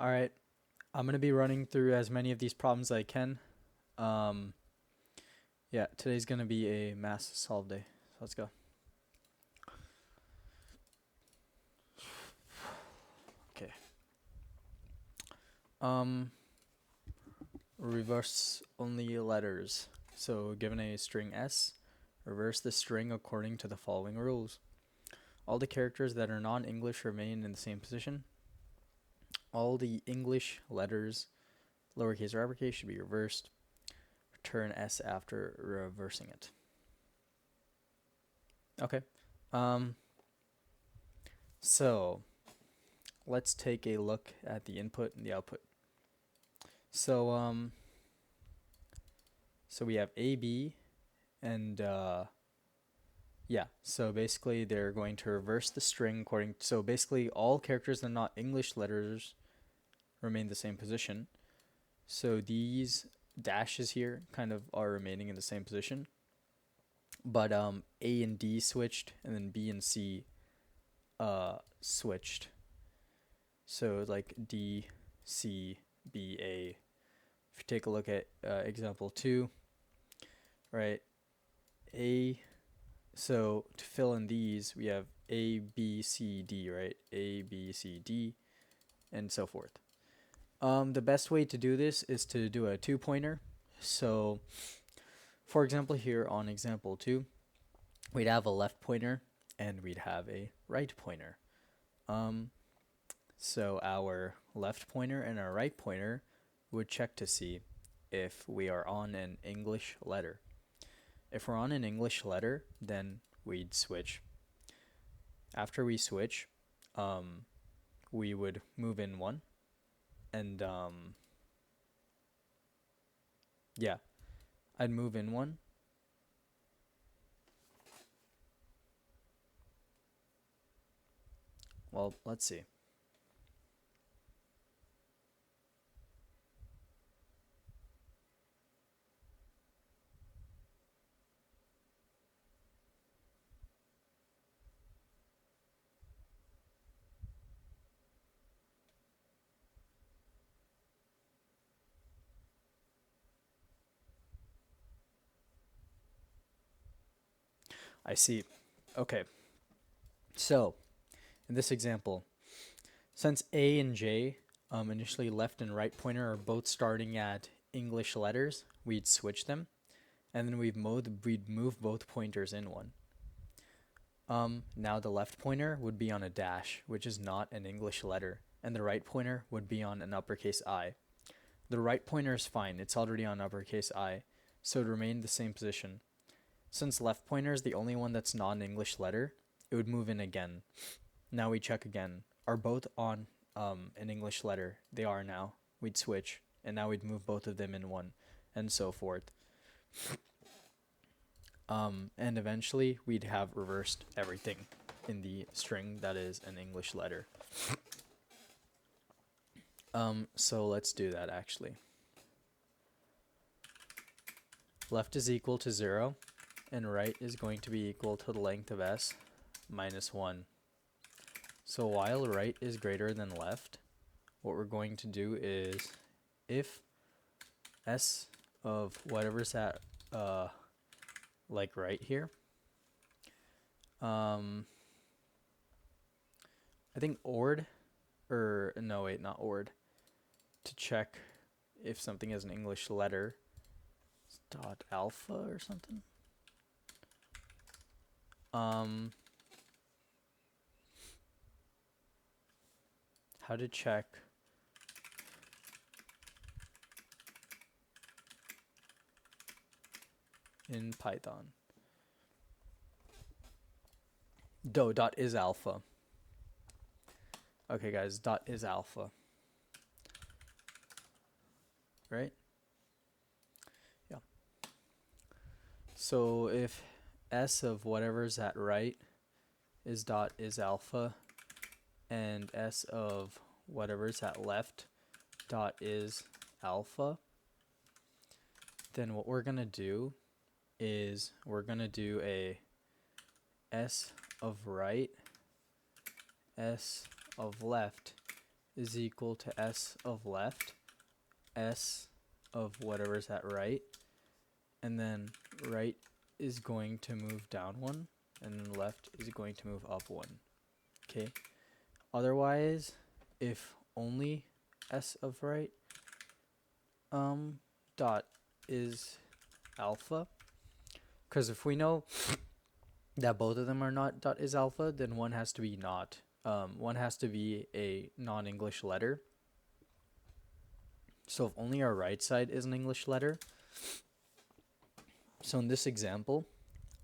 Alright, I'm going to be running through as many of these problems as I can. Yeah, today's going to be a mass solve day. So let's go. Okay. Reverse only letters. So given a string S, reverse the string according to the following rules. All the characters that are non-English remain in the same position. All the English letters, lowercase or uppercase, should be reversed. Return S after reversing it. Okay. So let's take a look at the input and the output. So so we have A, B, and yeah, so basically they're going to reverse the string according to, so basically all characters that are not English letters remain the same position. So these dashes here kind of are remaining in the same position. But A and D switched, and then B and C switched. So like D, C, B, A. If you take a look at example 2, right? A, so to fill in these, we have A, B, C, D, right? A, B, C, D, and so forth. The best way to do this is to do a 2-pointer. So, for example, here on example 2, we'd have a left pointer and we'd have a right pointer. So our left pointer and our right pointer would check to see if we are on an English letter. If we're on an English letter, then we'd switch. After we switch, we would move in one, and yeah, I'd move in one. Well, let's see. I see. Okay. So, in this example, since A and J, initially left and right pointer, are both starting at English letters, we'd switch them, and then we'd move both pointers in one. Now the left pointer would be on a dash, which is not an English letter, and the right pointer would be on an uppercase I. The right pointer is fine, it's already on uppercase I, so it would remain the same position. Since left pointer is the only one that's not an English letter, it would move in again. Now we check again. Are both on an English letter? They are now. We'd switch, and now we'd move both of them in one, and so forth. And eventually we'd have reversed everything in the string that is an English letter. So let's do that actually. Left is equal to 0, and right is going to be equal to the length of S minus 1. So while right is greater than left, what we're going to do is if S of whatever's at like right here, I think ORed, or no wait, not ORed, to check if something is an English letter, dot alpha or something. How to check in Python. Dot is alpha. Okay guys, dot is alpha. Right? Yeah. So if S of whatever's at right is dot is alpha, and S of whatever's at left dot is alpha, then what we're gonna do is we're gonna do a S of right, S of left is equal to s of left, s of whatever's at right, and then right is going to move down one, and then left is going to move up one. Okay. Otherwise, if only s of right dot is alpha, because if we know that both of them are not dot is alpha, then one has to be not. One has to be a non-English letter. So if only our right side is an English letter. So in this example,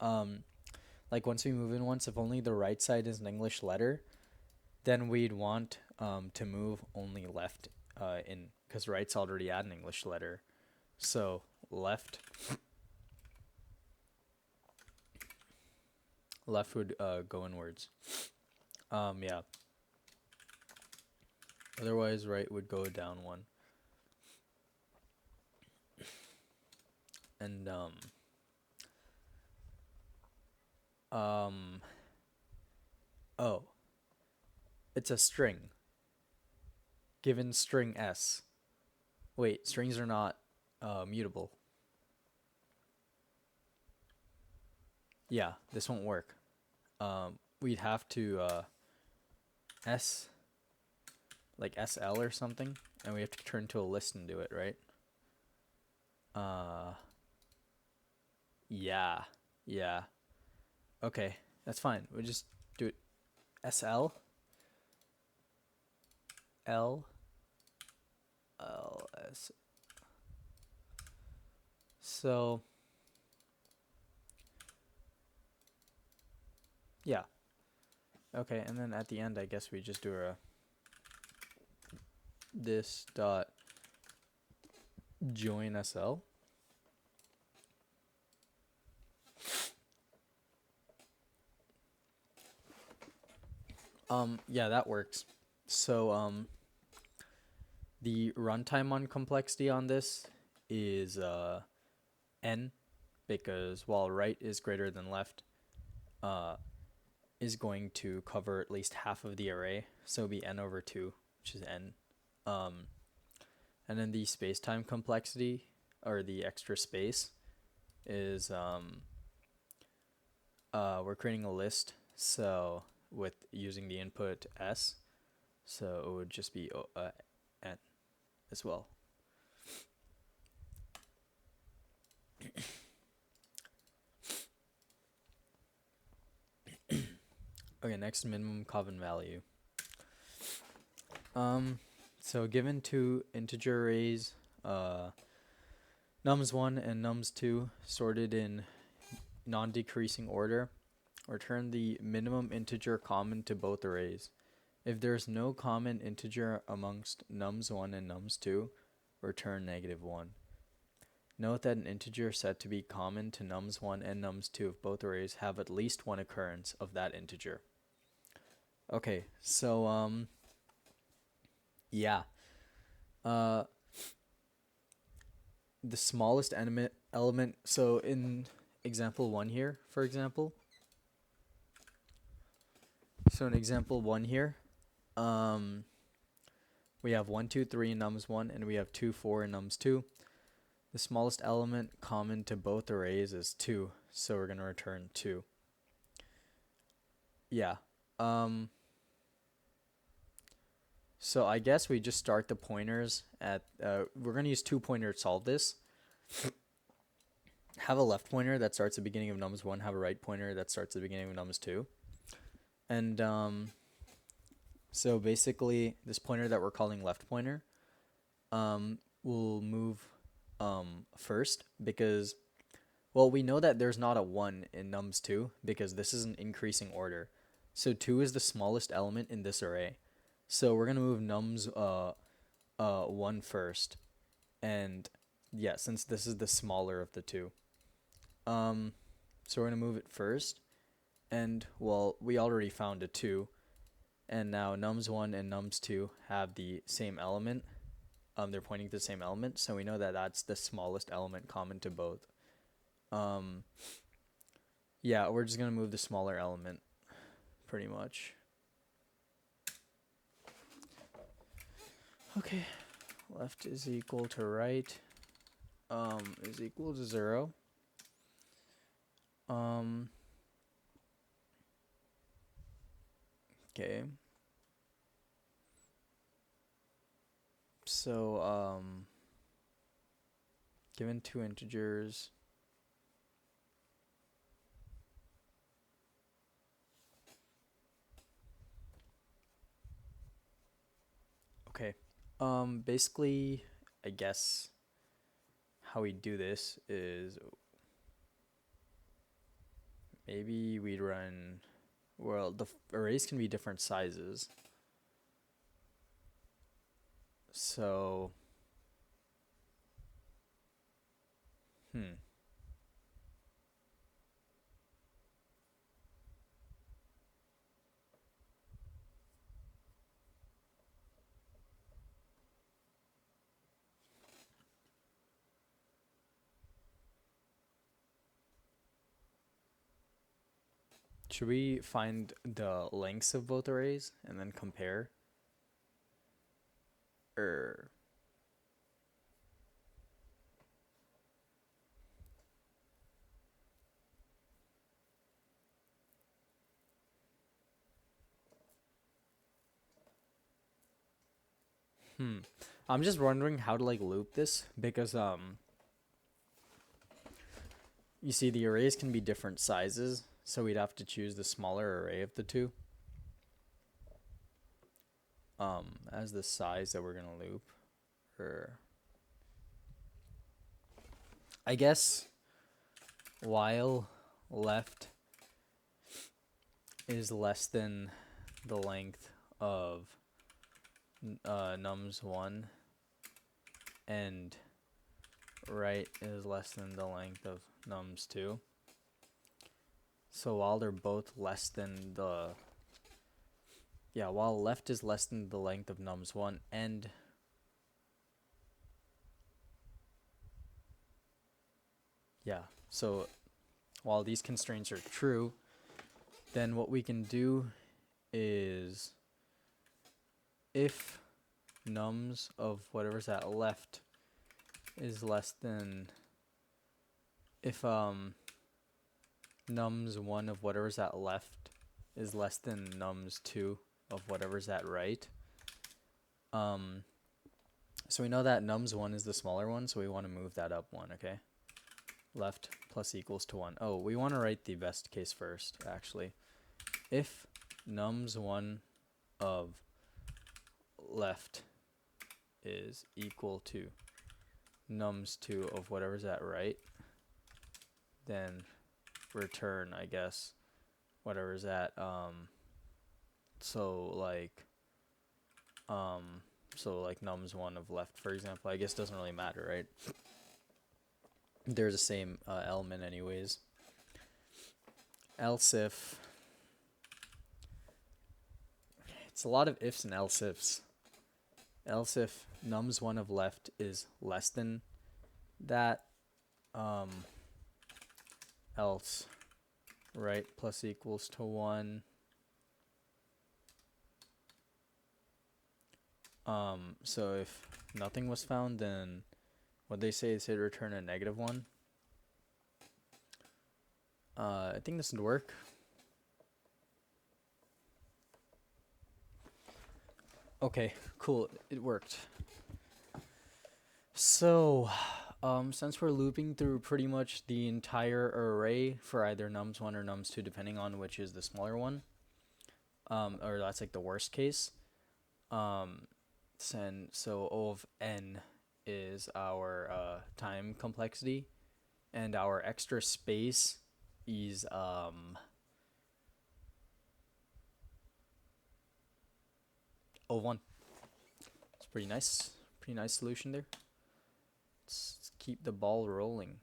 like once we move in once, if only the right side is an English letter, then we'd want to move only left in, because right's already at an English letter. So left would go inwards. Yeah. Otherwise, right would go down one. And oh, it's a string. Given string s. Wait, strings are not mutable. Yeah, this won't work. We'd have to s, like SL or something, and we have to turn to a list and do it, right? Yeah. Okay, that's fine. We'll just do it. SL, L, S. So, yeah. Okay, and then at the end, I guess we just do a this dot join SL. Yeah, that works. So, the runtime on complexity on this is n, because while right is greater than left, is going to cover at least half of the array, so it'll be n over 2, which is n. And then the space-time complexity, or the extra space, is we're creating a list, so with using the input s, so it would just be n as well. Okay, next, minimum common value. So given two integer arrays, nums1 and nums2 sorted in non-decreasing order, return the minimum integer common to both arrays. If there is no common integer amongst nums1 and nums2, return -1. Note that an integer said to be common to nums1 and nums2 of both arrays have at least one occurrence of that integer. Okay, so yeah. The smallest element, so in example 1 here, for example. So in example 1 here, we have 1, 2, 3 in nums1, and we have 2, 4 in nums2. The smallest element common to both arrays is 2, so we're going to return 2. Yeah. So I guess we just start the pointers at, we're going to use 2 pointer to solve this. Have a left pointer that starts at the beginning of nums1, have a right pointer that starts at the beginning of nums2. And so basically this pointer that we're calling left pointer will move first, because, well, we know that there's not a 1 in nums2 because this is an increasing order. So 2 is the smallest element in this array. So we're going to move nums 1 first. And yeah, since this is the smaller of the two. So we're going to move it first. And, well, we already found a 2. And now nums1 and nums2 have the same element. They're pointing to the same element. So we know that that's the smallest element common to both. Yeah, we're just going to move the smaller element, pretty much. Okay, left is equal to right is equal to 0. Okay. So given two integers, okay. Basically, I guess how we do this is maybe we'd run, well, the arrays can be different sizes. So, should we find the lengths of both arrays and then compare? Or I'm just wondering how to like loop this because you see the arrays can be different sizes, so we'd have to choose the smaller array of the two as the size that we're gonna loop. Or I guess while left is less than the length of nums1 and right is less than the length of nums2. So while they're both less than the, while left is less than the length of nums1 and so while these constraints are true, then what we can do is if nums of whatever's at left is less than, if nums1 of whatever's at left is less than nums2 of whatever's at right, so we know that nums1 is the smaller one, so we want to move that up one, okay? Left plus equals to 1. Oh, we want to write the best case first, actually. If nums1 of left is equal to nums2 of whatever's at right, then return, I guess, whatever's at, so like nums1 of left, for example, I guess doesn't really matter, right? They're the same element anyways. Else if, it's a lot of ifs and else ifs. Else if nums1 of left is less than that, else right plus equals to 1. So if nothing was found, then what they say is return a -1. I think this would work. Okay, cool. It worked. So, since we're looping through pretty much the entire array for either nums1 or nums2, depending on which is the smaller one, or that's like the worst case, so O of n is our time complexity, and our extra space is O of 1. It's pretty nice solution there. Let's keep the ball rolling.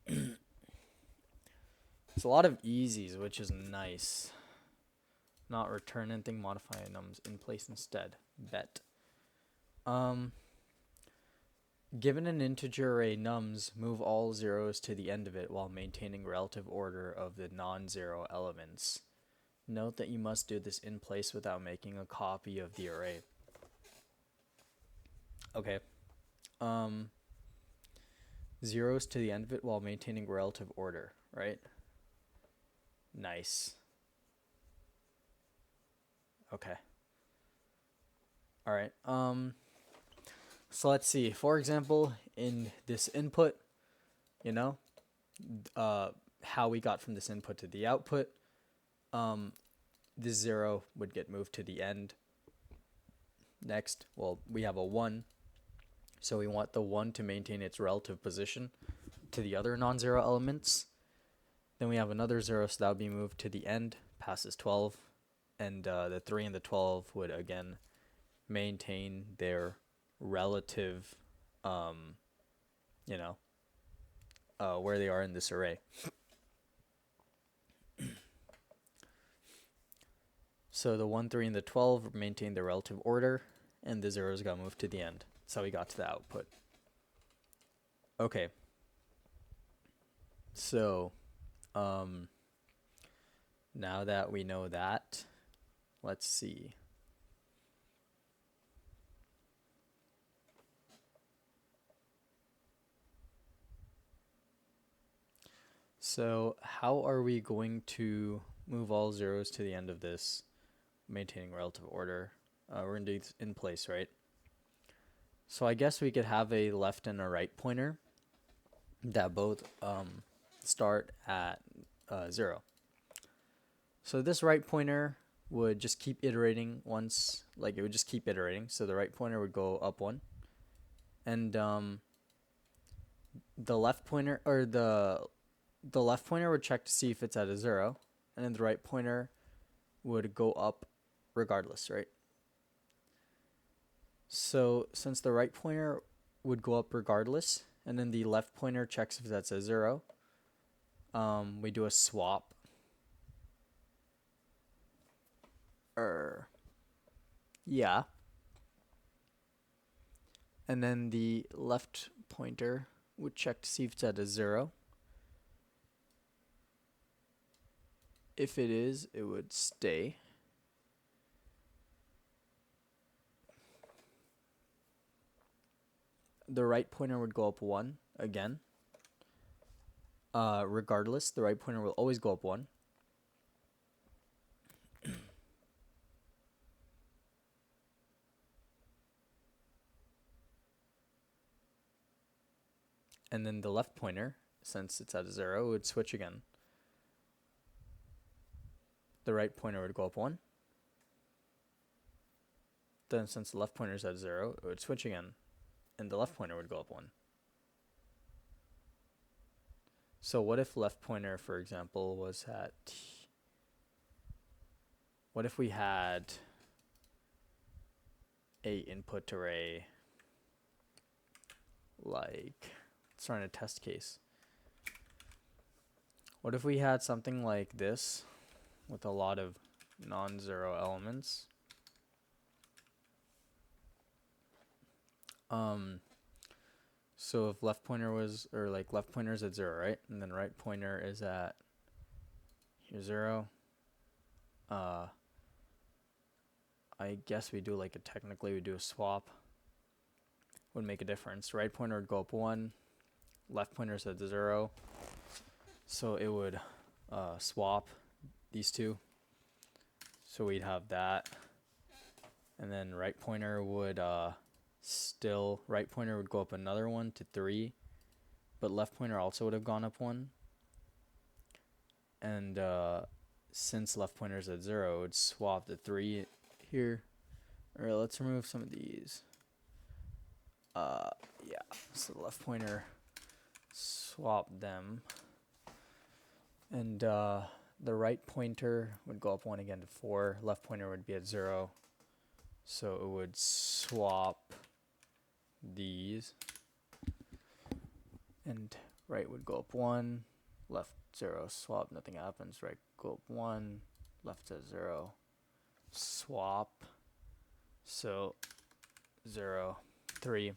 It's a lot of easies, which is nice. Not return anything, modify nums in place instead. Bet. Given an integer array nums, move all zeros to the end of it while maintaining relative order of the non-zero elements. Note that you must do this in place without making a copy of the array. Okay. Zeros to the end of it while maintaining relative order, right? Nice. Okay. All right. So let's see. For example, in this input, you know, how we got from this input to the output, this 0 would get moved to the end. Next, well, we have a 1. So we want the 1 to maintain its relative position to the other non-zero elements. Then we have another 0, so that would be moved to the end, passes 12. And the 3 and the 12 would, again, maintain their relative, where they are in this array. So the 1, 3, and the 12 maintain their relative order, and the 0s got moved to the end. That's how we got to the output. Okay. So, now that we know that, let's see. So how are we going to move all zeros to the end of this, maintaining relative order? We're going to do this in place, right? So I guess we could have a left and a right pointer that both start at 0. So this right pointer would just keep iterating once, like it would just keep iterating. So the right pointer would go up 1. And the left pointer, or the left pointer would check to see if it's at a 0. And then the right pointer would go up regardless, right? So since the right pointer would go up regardless, and then the left pointer checks if that's a 0, we do a swap. Yeah. And then the left pointer would check to see if it's at a 0. If it is, it would stay. The right pointer would go up 1 again. Regardless, the right pointer will always go up 1. And then the left pointer, since it's at a 0, would switch again. The right pointer would go up 1. Then since the left pointer is at 0, it would switch again. And the left pointer would go up 1. So what if left pointer, for example, was at... What if we had a input array, like... Let's run a test case. What if we had something like this with a lot of non-zero elements? So if left pointer was, or like left pointer is at 0, right? And then right pointer is at here 0. I guess we do like a, technically we do a swap. Would make a difference. Right pointer would go up 1. Left pointer is at 0. So it would swap these two. So we'd have that. And then right pointer would right pointer would go up another 1 to 3. But left pointer also would have gone up 1. And since left pointer is at 0, it would swap the 3 here. Alright, let's remove some of these. Yeah, so the left pointer, swap them. And the right pointer would go up 1 again to 4. Left pointer would be at 0. So it would swap these. And right would go up 1. Left 0, swap, nothing happens. Right go up 1. Left at 0. Swap. So 0, 3.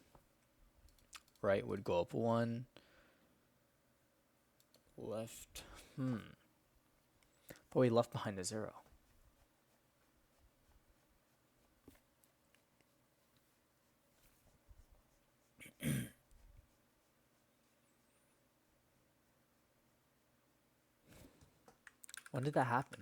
Right would go up 1. Left. But we left behind a 0. When did that happen?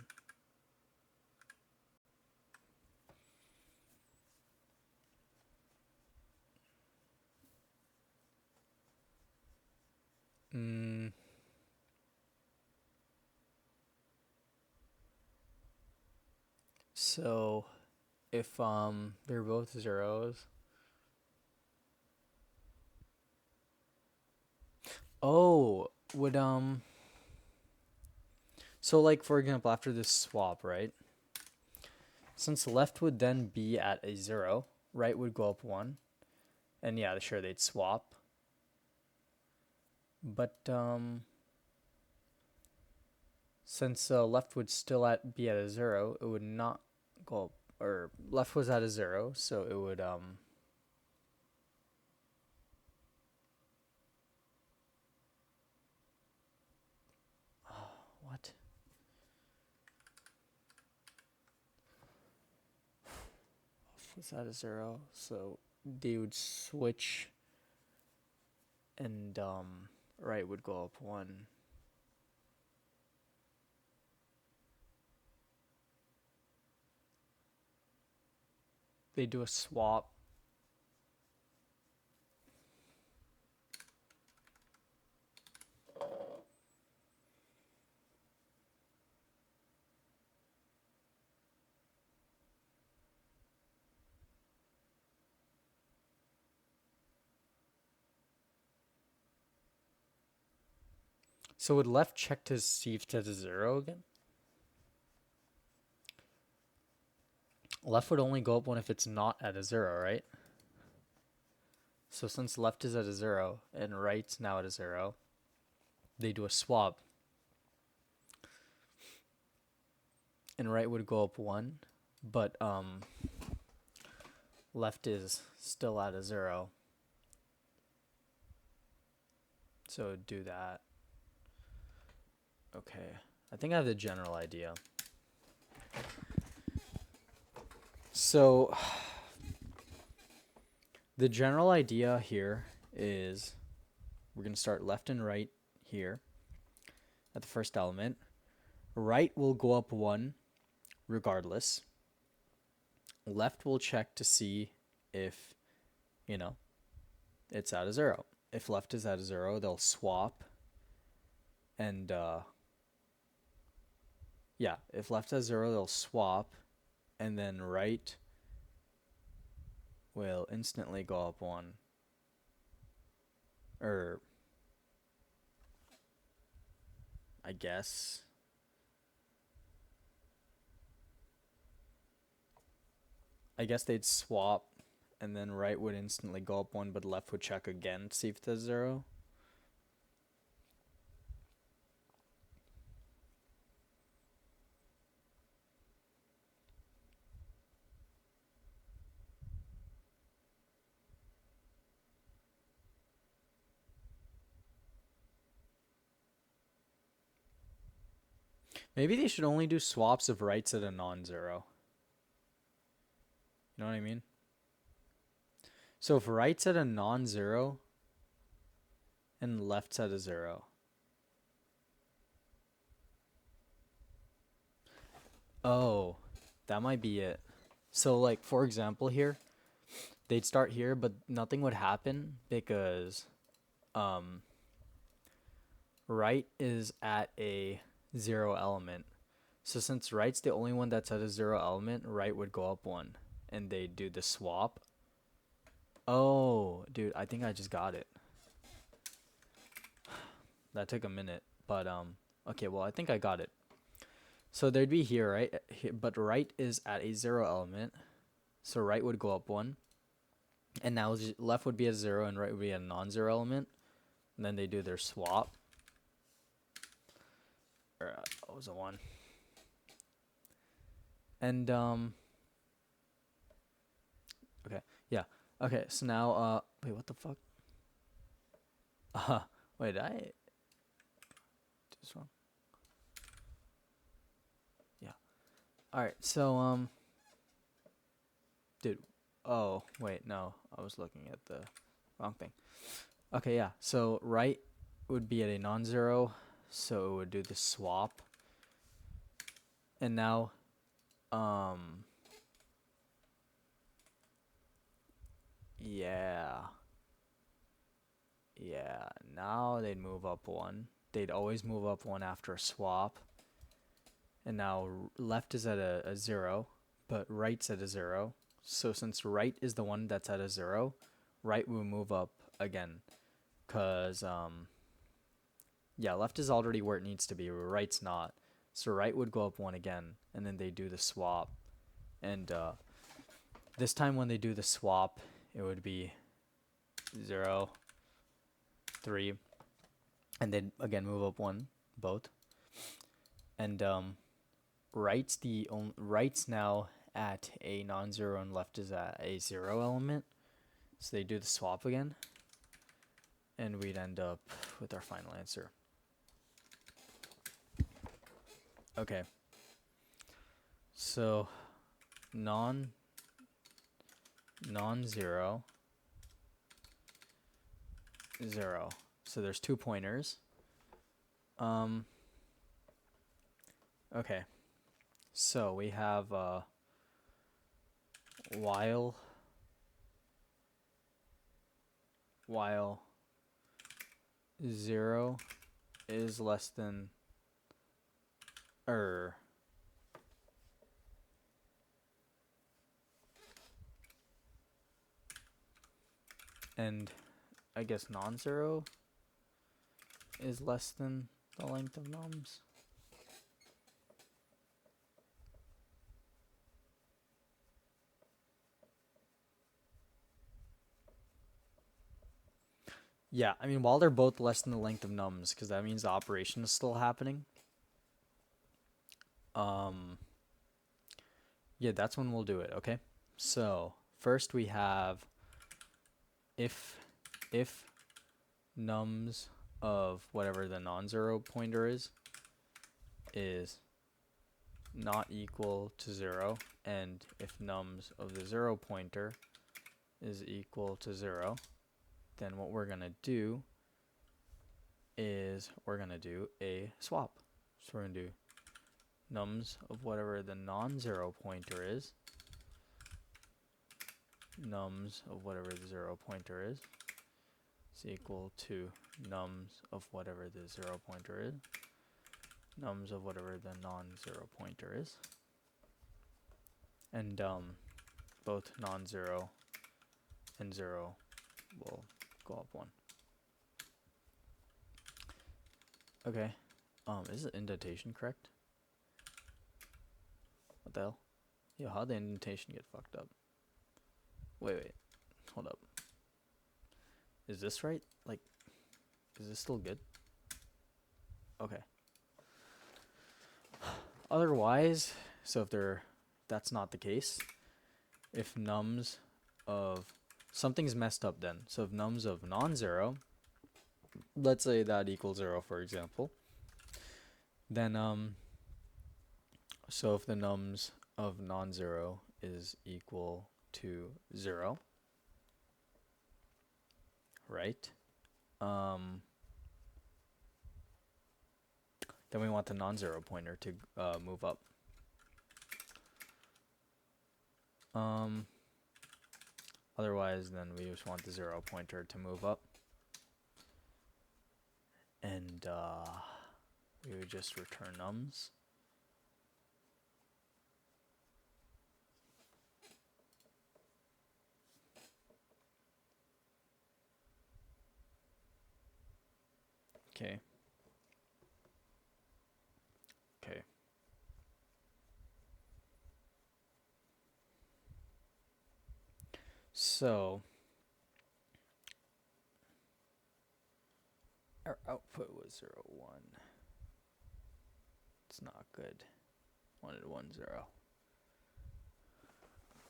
So if they're both zeros. Oh, would so like for example after this swap, right? Since left would then be at a 0, right would go up 1. And yeah, sure they'd swap. But since left would still be at a 0, it would not go up, or left was at a 0, so it would what? Left was at a 0, so they would switch, and right would go up 1. They do a swap. So would left check to see if it's a 0 again? Left would only go up 1 if it's not at a 0, right? So since left is at a 0 and right's now at a 0, they do a swap. And right would go up 1, but left is still at a 0. So do that. Okay, I think I have the general idea. So the general idea here is we're going to start left and right here at the first element. Right will go up 1 regardless. Left will check to see if, it's at a 0. If left is at a 0, they'll swap. And, yeah, if left has 0, they'll swap. And then right will instantly go up 1. Or, I guess. They'd swap, and then right would instantly go up 1, but left would check again to see if it's 0. Maybe they should only do swaps if right's at a non-zero. You know what I mean? So if right's at a non-zero and left's at a 0. Oh, that might be it. So like for example here, they'd start here, but nothing would happen because right is at a 0 element. So since right's the only one that's at a 0 element, right would go up 1, and they do the swap. Oh, dude, I think I just got it. That took a minute, but okay, well, I think I got it. So there'd be here, right? But right is at a 0 element, so right would go up 1, and now left would be a 0 and right would be a non-zero element, and then they do their swap. Or what was a 1? And okay, yeah, okay. So now wait, what the fuck? Wait, did I do this wrong? Yeah. All right, so dude. Oh wait, no, I was looking at the wrong thing. Okay, yeah. So right would be at a non-zero, so it would do the swap. And now, yeah, now they'd move up one. They'd always move up one after a swap. And now left is at a 0, but right's at a 0. So since right is the one that's at a 0, right will move up again. Because, yeah, left is already where it needs to be, right's not. So right would go up one again, and then they do the swap. And this time when they do the swap, it would be 0, 3, and then again move up one, both. And right's now at a non-zero and left is at a 0 element. So they do the swap again, and we'd end up with our final answer. Okay. So non-zero, 0. So there's 2 pointers. Okay. So we have while 0 is less than and I guess non-zero is less than the length of nums. Yeah, I mean, while they're both less than the length of nums, because that means the operation is still happening. Yeah, that's when we'll do it, okay? So, first we have if nums of whatever the non-zero pointer is not equal to 0, and if nums of the 0 pointer is equal to 0, then what we're going to do is we're going to do a swap. So we're going to do nums of whatever the non-zero pointer is, nums of whatever the 0 pointer is equal to nums of whatever the 0 pointer is, nums of whatever the non-zero pointer is, and both non-zero and 0 will go up 1. Okay, is the indentation correct? What the hell? Yo, how'd the indentation get fucked up? Wait, hold up. Is this right? Like, is this still good? Okay. Otherwise, so if that's not the case, if nums of something's messed up then. So if nums of non-zero, let's say that equals 0, for example, then so if the nums of non-zero is equal to 0, right? Then we want the non-zero pointer to move up. Otherwise, then we just want the 0 pointer to move up. And we would just return nums. Okay. So our output was 0, 1. It's not good. Wanted 1, 0.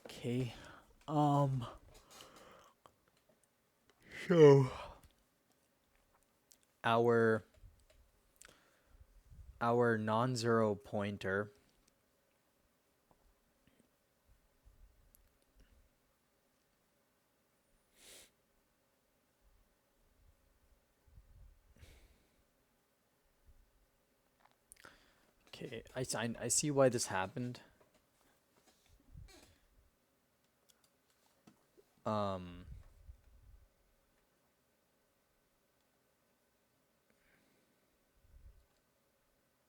Okay. So our non-zero pointer Okay, I see why this happened.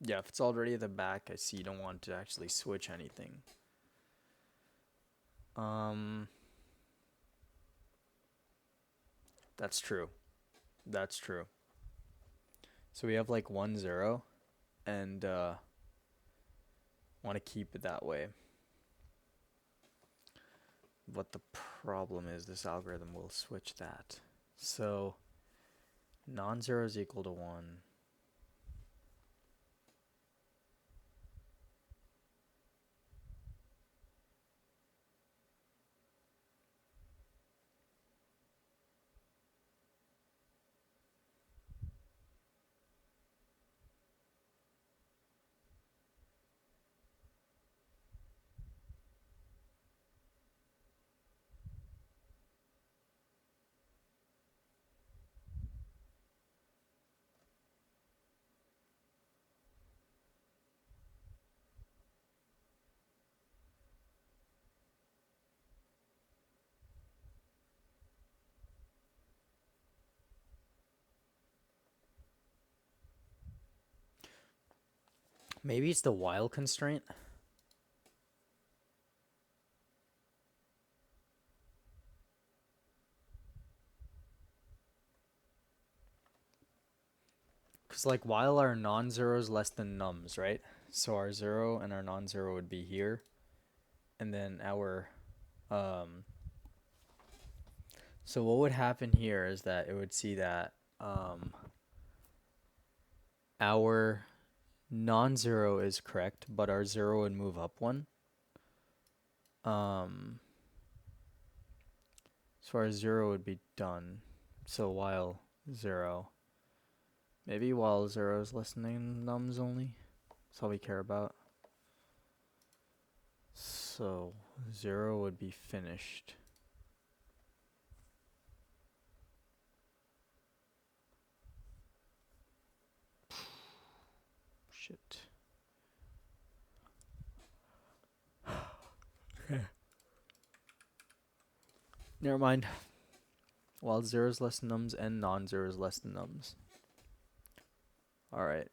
Yeah, if it's already at the back, I see you don't want to actually switch anything. That's true. That's true. So we have like 1, 0, and want to keep it that way. But the problem is this algorithm will switch that. So non-zero is equal to 1. Maybe it's the while constraint. Because like while our non-zero is less than nums, right? So our 0 and our non-zero would be here. And then our... so what would happen here is that it would see that our non-zero is correct, but our 0 would move up 1. So our 0 would be done. So while 0... Maybe while 0 is less than nums only. That's all we care about. So 0 would be finished. Shit. Okay. Never mind. While 0 is less than nums and non-zero is less than nums. Alright.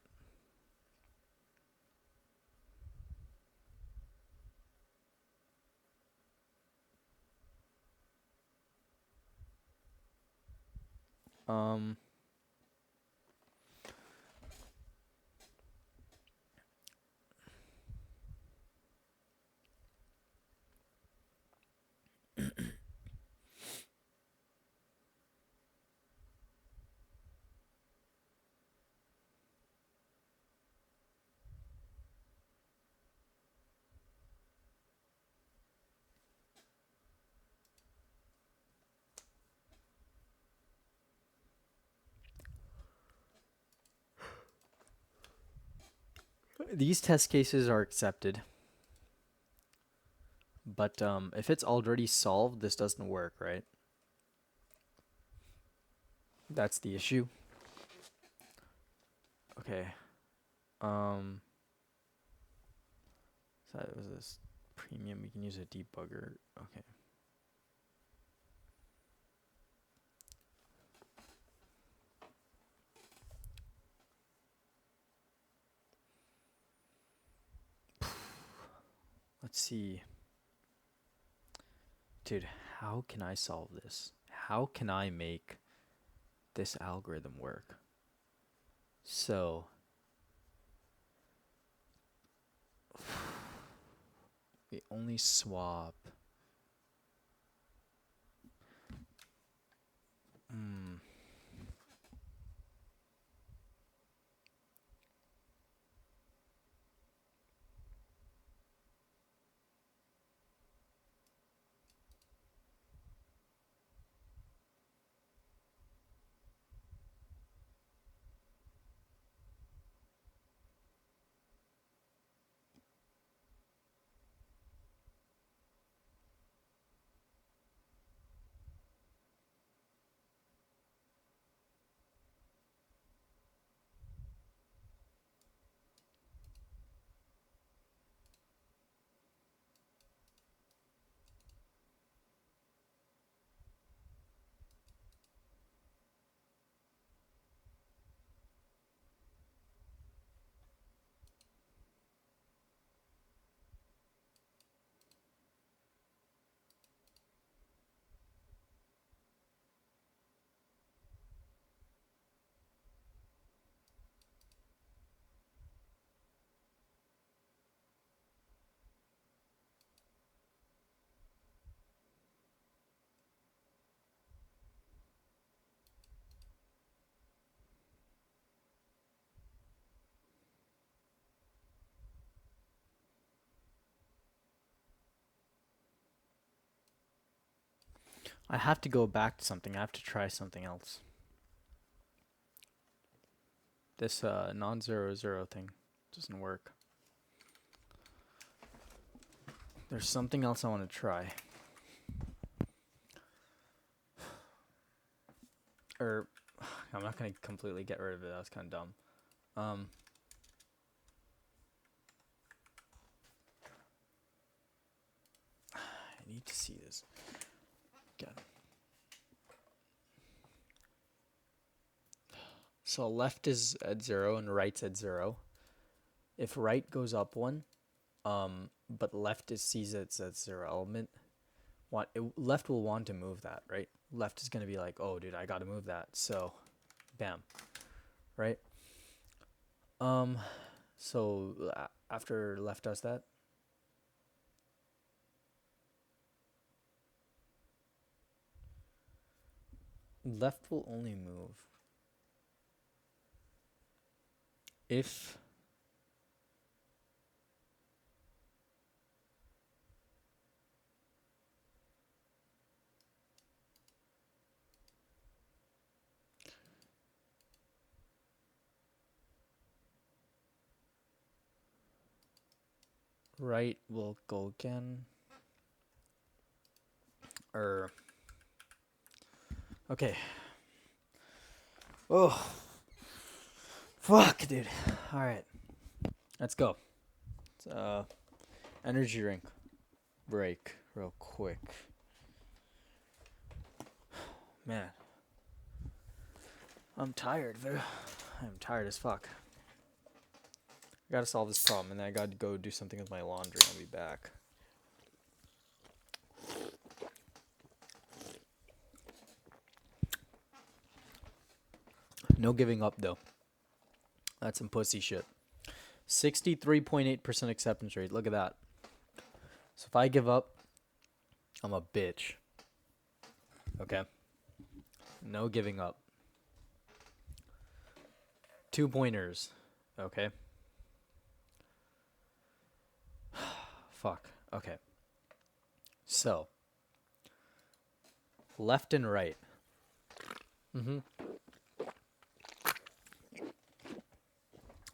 These test cases are accepted. But if it's already solved, this doesn't work, right? That's the issue. Okay. So that was this premium. We can use a debugger. Okay. Let's see. Dude, how can I solve this? How can I make this algorithm work? So we only swap. I have to go back to something. I have to try something else. This non-zero zero thing doesn't work. There's something else I want to try. Or I'm not going to completely get rid of it. That was kind of dumb. I need to see this. Again. So left is at 0 and right's at 0. If right goes up 1, but left sees it's at 0 element, left will want to move that, right? Left is going to be like, oh, dude, I got to move that. So, bam, right? So after left does that, left will only move if right will go again. Okay. Oh. Fuck, dude. Alright. Let's go. Energy drink break real quick. Man. I'm tired, bro. I'm tired as fuck. I gotta solve this problem, and then I gotta go do something with my laundry. I'll be back. No giving up, though. That's some pussy shit. 63.8% acceptance rate. Look at that. So if I give up, I'm a bitch. Okay? No giving up. 2 pointers. Okay? Fuck. Okay. So. Left and right.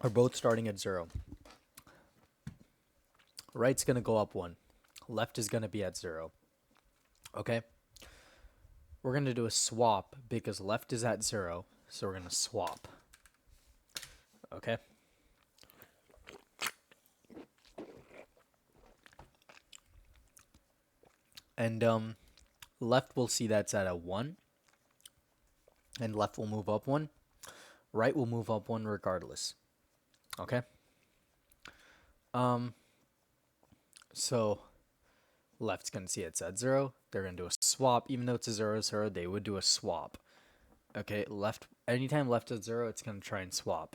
Are both starting at 0. Right's going to go up 1. Left is going to be at 0. Okay? We're going to do a swap because left is at 0. So we're going to swap. Okay? And left will see that's at a 1. And left will move up 1. Right will move up 1 regardless. Okay? So left's going to see it's at 0. They're going to do a swap. Even though it's a 0, 0, they would do a swap. Okay, left, anytime left is 0, it's going to try and swap.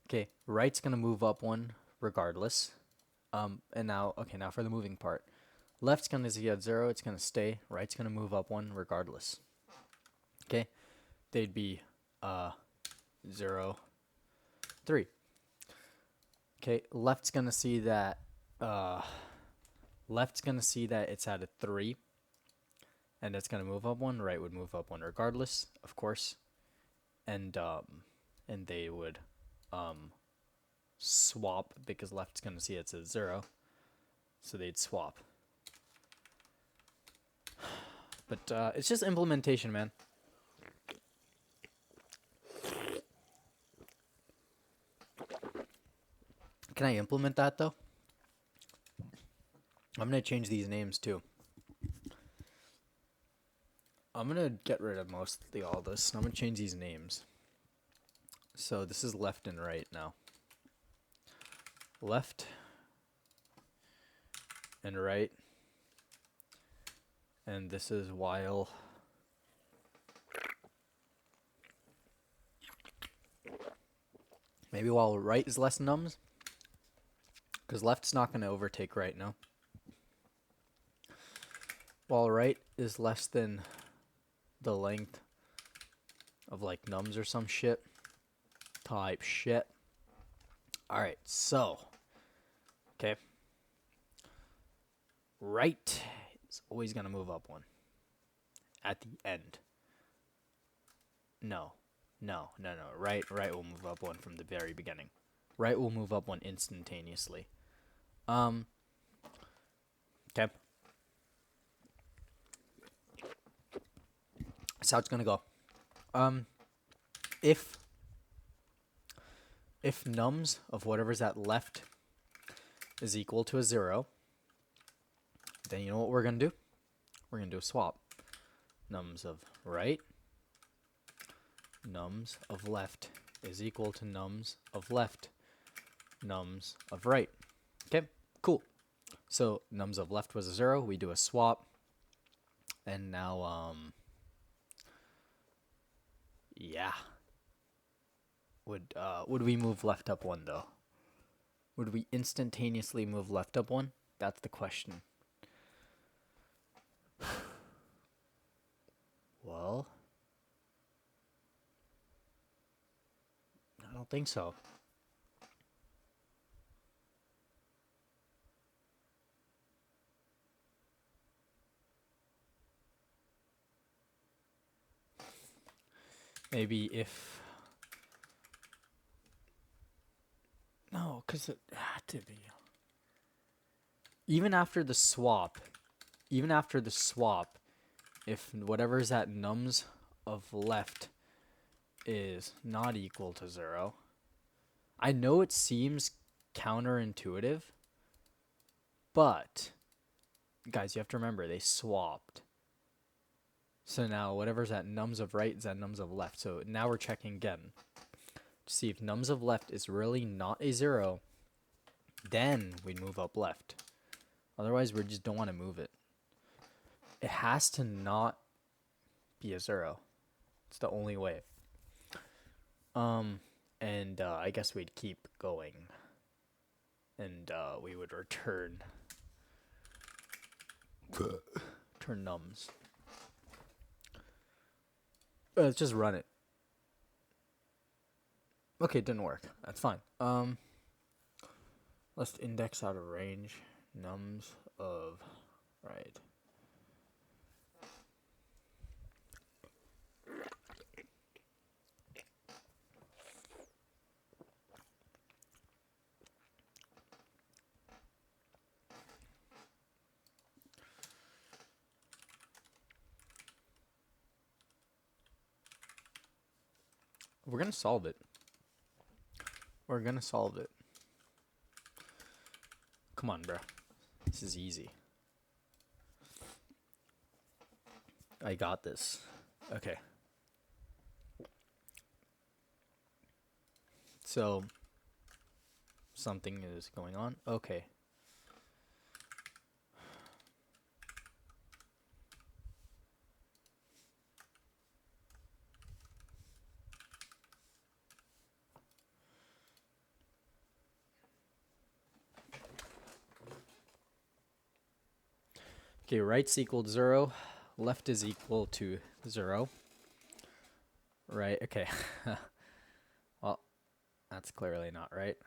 Okay, right's going to move up 1 regardless. And now, okay, now for the moving part. Left's going to see at 0, it's going to stay. Right's going to move up 1 regardless. Okay, they'd be 0, 3. Okay, left's going to see that it's at a 3. And it's going to move up 1. Right would move up 1 regardless, of course. And they would swap because left's going to see it's at 0. So they'd swap. But it's just implementation, man. Can I implement that, though? I'm going to change these names, too. I'm going to get rid of mostly all this. I'm going to change these names. So this is left and right now. Left and right. And this is while. Maybe while right is less nums. Because left's not going to overtake right now. While right is less than the length of like nums or some shit. Type shit. Alright, so. Okay. Right is always going to move up 1. at the end. No. Right will move up 1 from the very beginning. Right will move up 1 instantaneously. Okay. That's how it's gonna go. If nums of whatever's at left is equal to a 0, then you know what we're gonna do? We're gonna do a swap. Nums of right, nums of left is equal to nums of left, nums of right. Okay, cool. So nums of left was a 0. We do a swap, and now yeah. Would we move left up 1 though? Would we instantaneously move left up 1? That's the question. Well, I don't think so. Maybe if... No, because it had to be. Even after the swap, if whatever's at nums of left is not equal to 0, I know it seems counterintuitive, but guys, you have to remember they swapped. So now whatever's at nums of right is at nums of left. So now we're checking again to see if nums of left is really not a 0. Then we move up left. Otherwise, we just don't want to move it. It has to not be a 0. It's the only way. And I guess we'd keep going. And we would return nums. Let's just run it. Okay, it didn't work. That's fine. Let's index out of range nums of right. We're gonna solve it. Come on, bro. This is easy. I got this. Okay. So, something is going on. Okay. Okay, right's equal to 0. Left is equal to 0. Right, okay. Well, that's clearly not right.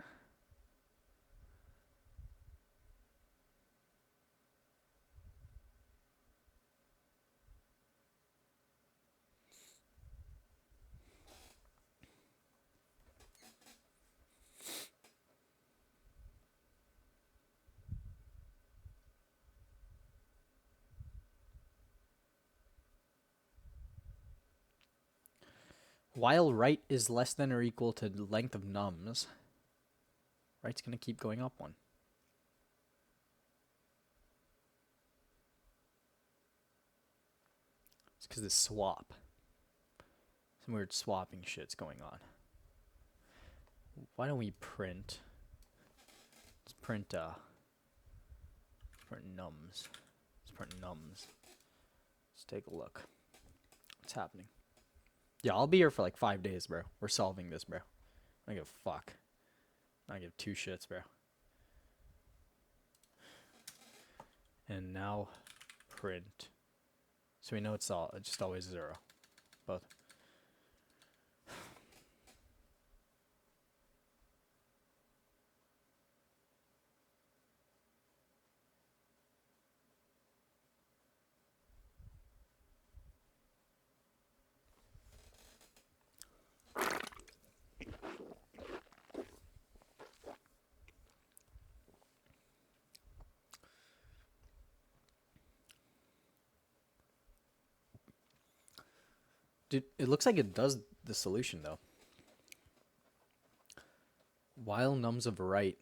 While right is less than or equal to the length of nums, right's going to keep going up 1. It's because this swap. Some weird swapping shit's going on. Why don't we print? Let's print nums. Let's print nums. Let's take a look. What's happening? Yeah, I'll be here for like 5 days, bro. We're solving this, bro. I don't give a fuck. I don't give 2 shits, bro. And now print. So we know it's just always 0. Both. Dude, it looks like it does the solution though. While nums of right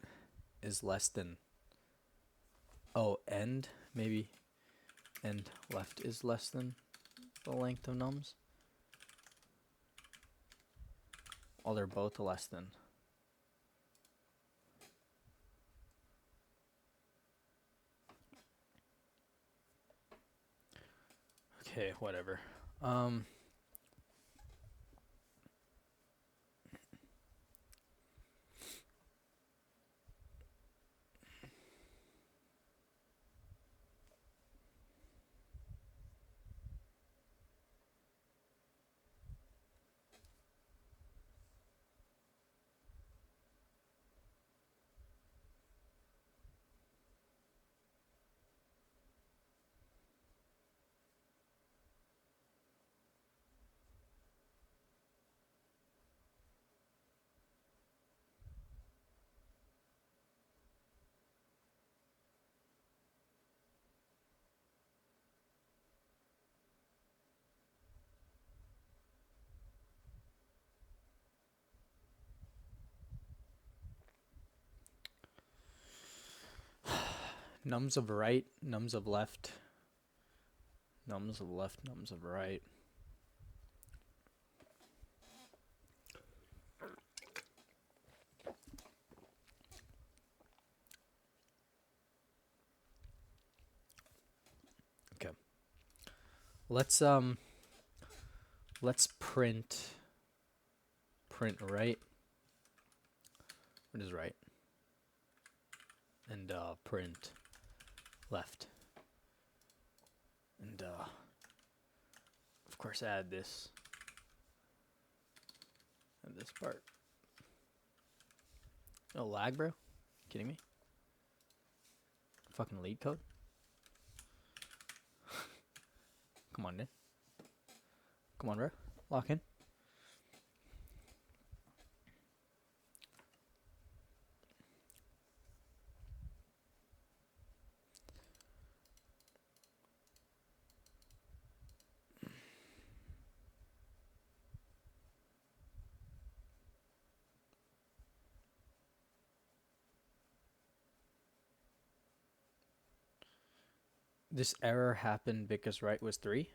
is less than, oh, and maybe and left is less than the length of nums. Oh, they're both less than. Okay, whatever. Nums of right, nums of left, nums of left, nums of right. Okay. Let's print right. What is right? And print left. And of course add this and this part. No lag, bro? Kidding me? Fucking lead code? Come on, dude. Come on, bro. Lock in. This error happened because right was 3.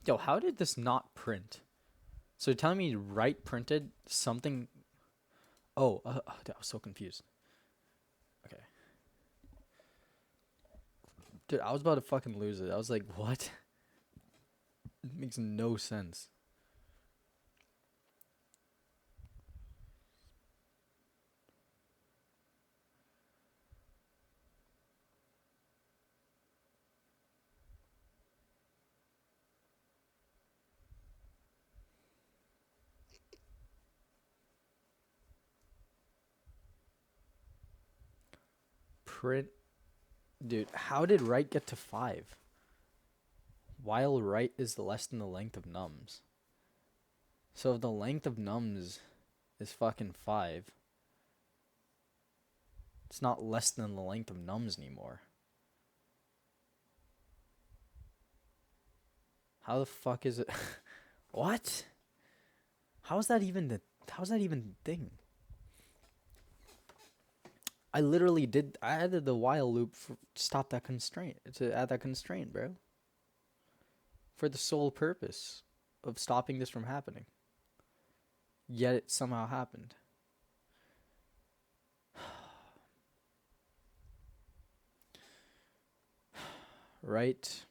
Yo, how did this not print? So you're telling me right printed something? Oh, I was so confused. Okay. Dude, I was about to fucking lose it. I was like, what? It makes no sense. Print. Dude, how did right get to 5? While right is less than the length of nums. So if the length of nums is fucking 5, it's not less than the length of nums anymore. How the fuck is it? What? How's that even the thing? I literally did. I added the while loop to stop that constraint. To add that constraint, bro. For the sole purpose of stopping this from happening. Yet it somehow happened. Right.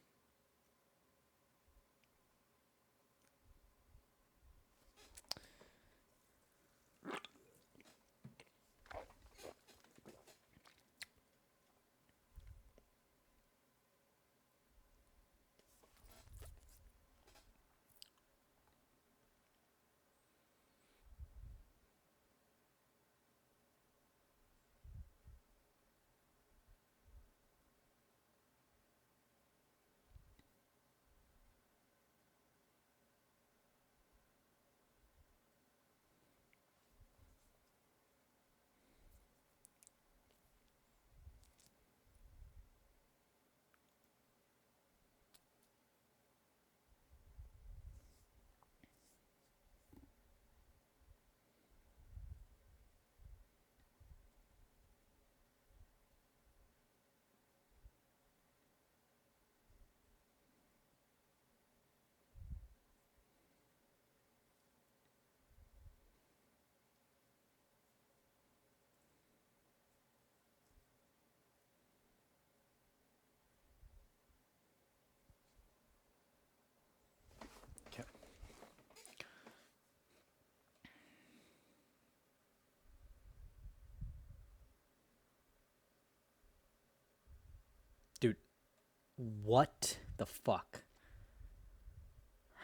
What the fuck?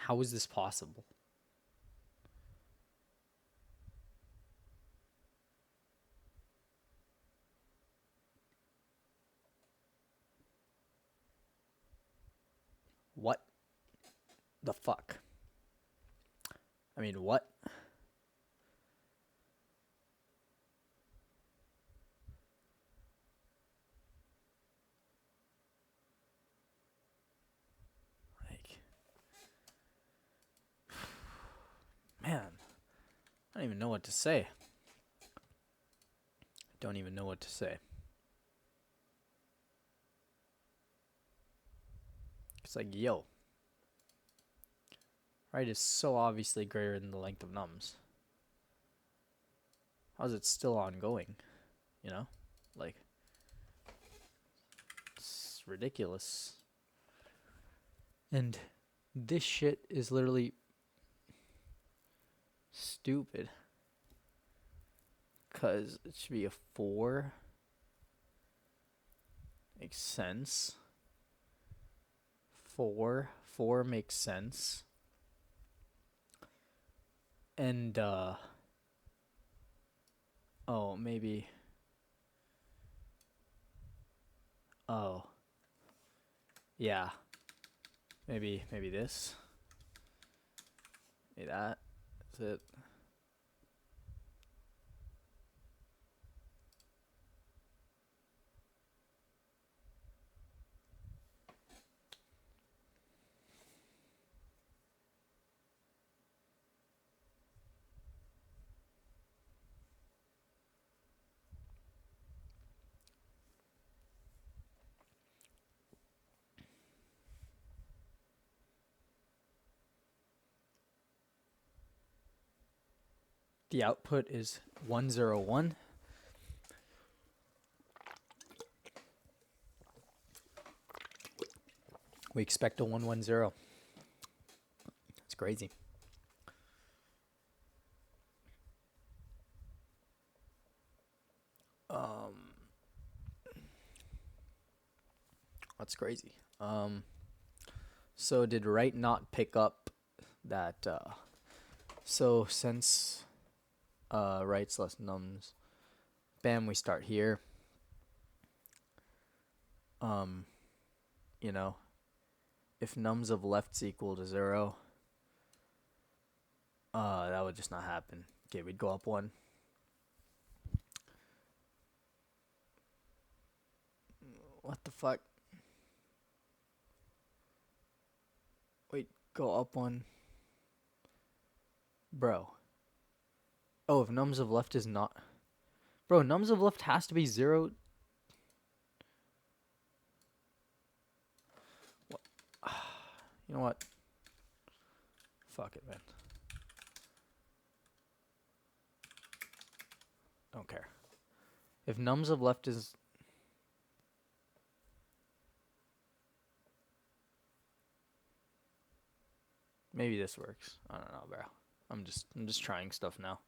How is this possible? What the fuck? I mean, what? Like, man, I don't even know what to say. Don't even know what to say. It's like, yo, right is so obviously greater than the length of nums. How is it still ongoing? You know? Like, it's ridiculous. And this shit is literally stupid. Because it should be a 4. Makes sense. 4 makes sense. And, oh, maybe. Oh. Yeah. Maybe this. Maybe that. That's it. The output is 101. We expect a 110. It's crazy. That's crazy. So did write not pick up that? So since writes less nums, bam, we start here. You know, if nums of left's equal to 0, that would just not happen. Okay, we'd go up 1. What the fuck? Wait, go up 1. Bro. Oh, if nums of left is not... Bro, nums of left has to be 0. What? You know what? Fuck it, man. Don't care. If nums of left is... Maybe this works. I don't know, bro. I'm just trying stuff now.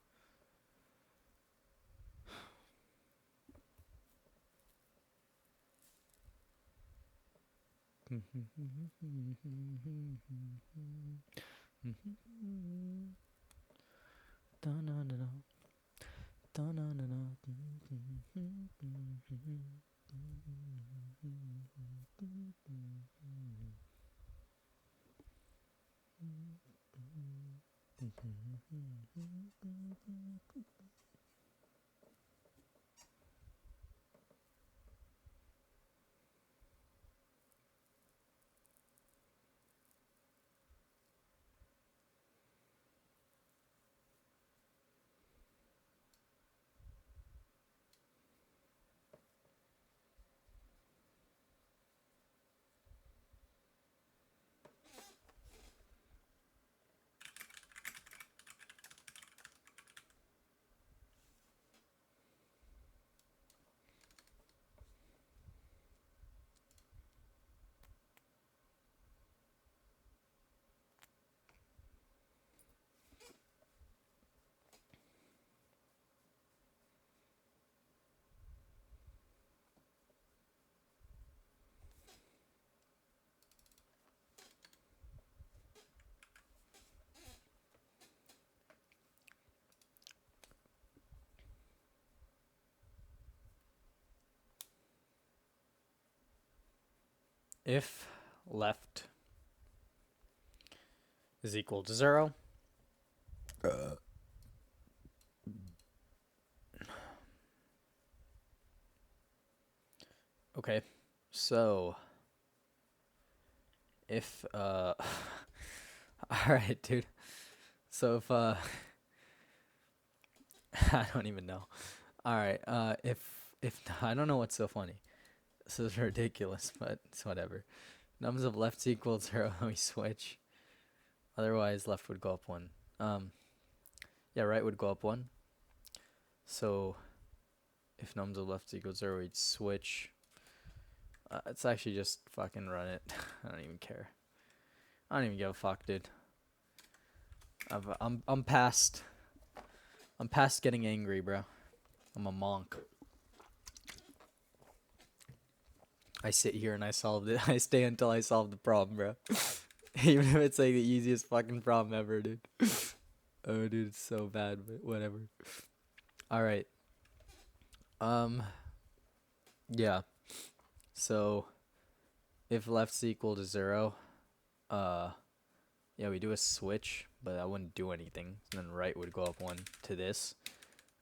if left is equal to 0, okay, so if all right, dude. So if I don't even know. All right, if I don't know what's so funny. This is ridiculous, but it's whatever. Nums of left equals 0, we switch. Otherwise, left would go up 1. Yeah, right would go up 1. So if nums of left equals 0, we'd switch. It's actually just fucking run it. I don't even care. I don't even give a fuck, dude. I'm past getting angry, bro. I'm a monk. I sit here and I solved it. I stay until I solve the problem, bro. Even if it's like the easiest fucking problem ever, dude. Oh, dude, it's so bad, but whatever. All right. Yeah. So, if left's equal to 0, yeah, we do a switch, but that wouldn't do anything. And then right would go up 1 to this,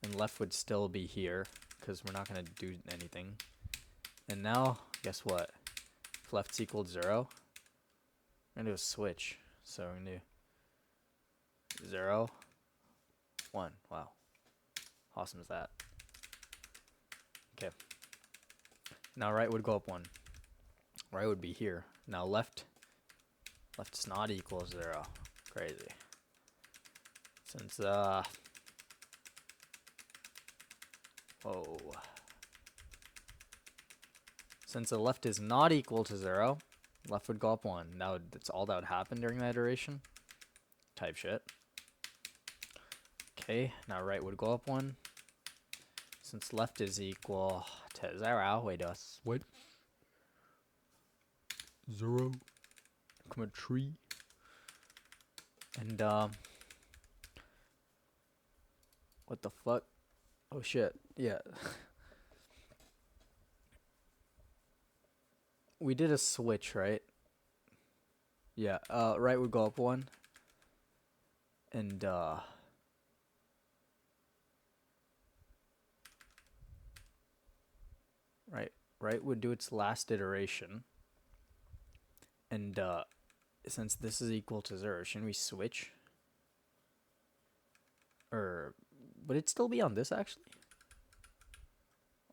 and left would still be here because we're not gonna do anything. And now, guess what? If left's equal to 0, we're gonna do a switch. So we're gonna do 0, 1. Wow, awesome is that? Okay. Now right would go up 1. Right would be here. Now left is not equal to 0. Crazy. Since whoa. Since the left is not equal to 0, left would go up 1. That's all that would happen during that iteration. Type shit. Okay, now right would go up 1. Since left is equal to 0, wait a what? 0, come a tree. And what the fuck? Oh shit. Yeah. We did a switch, right? Yeah, right would go up 1. And right would do its last iteration. And since this is equal to 0, shouldn't we switch? Or would it still be on this actually?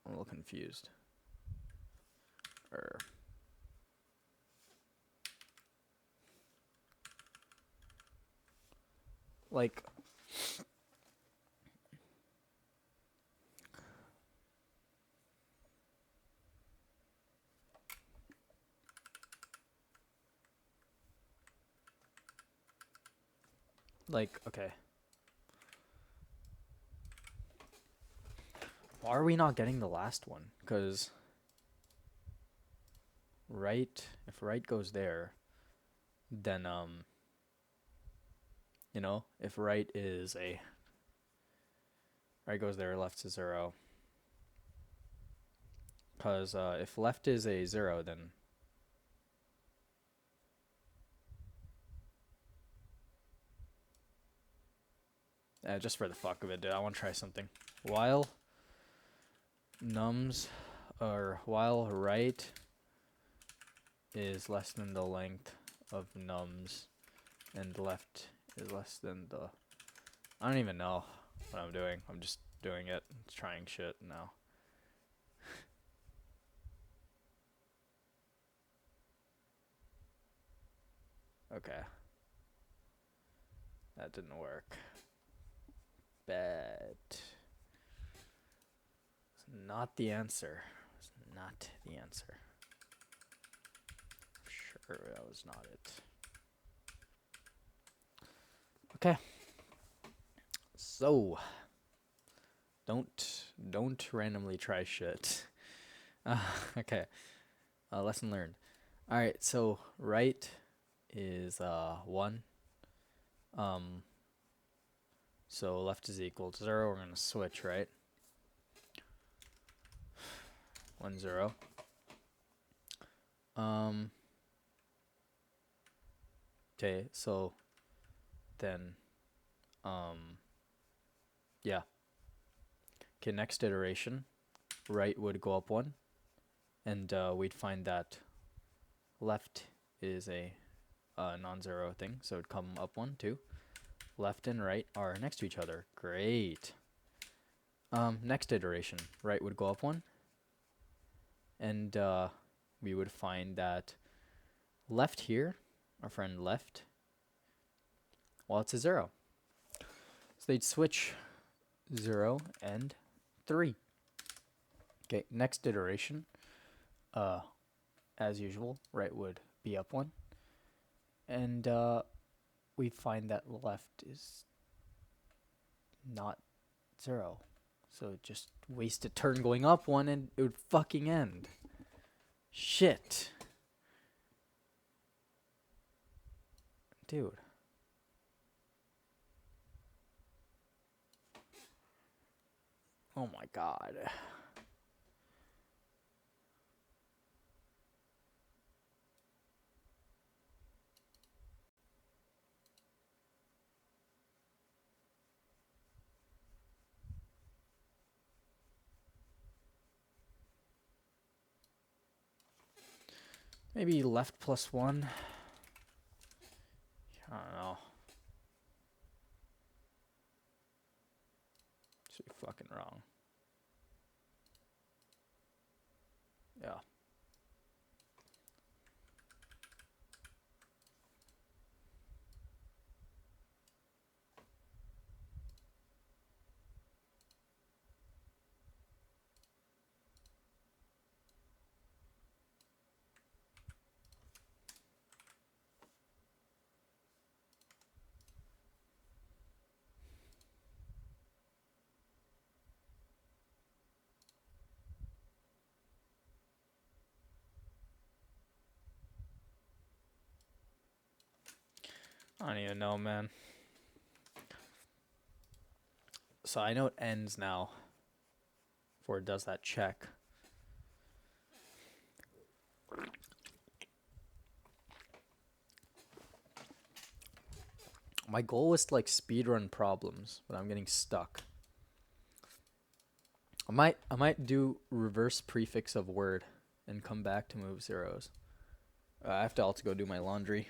I'm a little confused. Or like okay. Why are we not getting the last one? Because if right goes there, then you know, if right goes there, left is 0. Because if left is a 0, then just for the fuck of it, dude, I want to try something. While right is less than the length of nums and left is less than the... I don't even know what I'm doing. I'm just doing it. Trying shit now. Okay. That didn't work. But it's not the answer. It's not the answer. Sure, that was not it. Okay. So, don't randomly try shit. Okay. Lesson learned. All right. So right is 1. So left is equal to 0. We're gonna switch, right? 1, 0. Okay, so then, yeah. Okay, next iteration, right would go up 1, and we'd find that left is a non-zero thing, so it'd come up 1, 2. Left and right are next to each other. Great. Next iteration, right would go up 1, and we would find that left here, our friend left, well, it's a 0. So they'd switch 0 and 3. Okay, next iteration, as usual, right would be up 1, and we find that left is not 0. So just waste a turn going up 1 and it would fucking end. Shit. Dude. Oh my god. Maybe left plus 1. I don't know. Should be fucking wrong. Yeah. I don't even know, man. So I know it ends now before it does that check. My goal was to like speedrun problems, but I'm getting stuck. I might do reverse prefix of word and come back to move zeros. I have to also go do my laundry.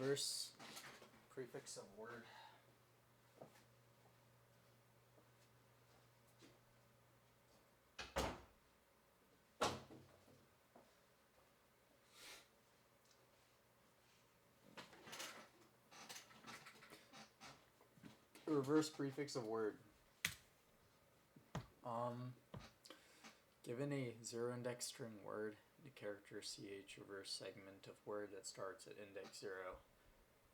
reverse prefix of word. Reverse prefix of word. Given a zero index string word, the character ch reverse segment of word that starts at index 0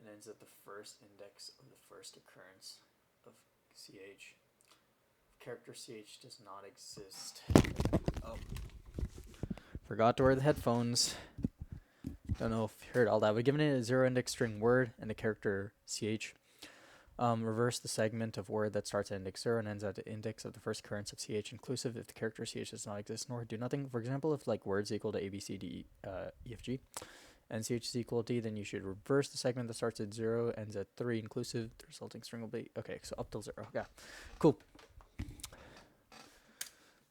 and ends at the first index of the first occurrence of ch. Character ch does not exist. Oh, forgot to wear the headphones. Don't know if you heard all that, but given it a zero index string word and the character ch, reverse the segment of word that starts at index 0 and ends at the index of the first occurrence of ch inclusive if the character ch does not exist nor do nothing. For example, if like words equal to a, b, c, d, e, f, g, and ch is equal to d, then you should reverse the segment that starts at 0, ends at 3 inclusive. The resulting string will be, okay, so up till 0. Yeah, cool.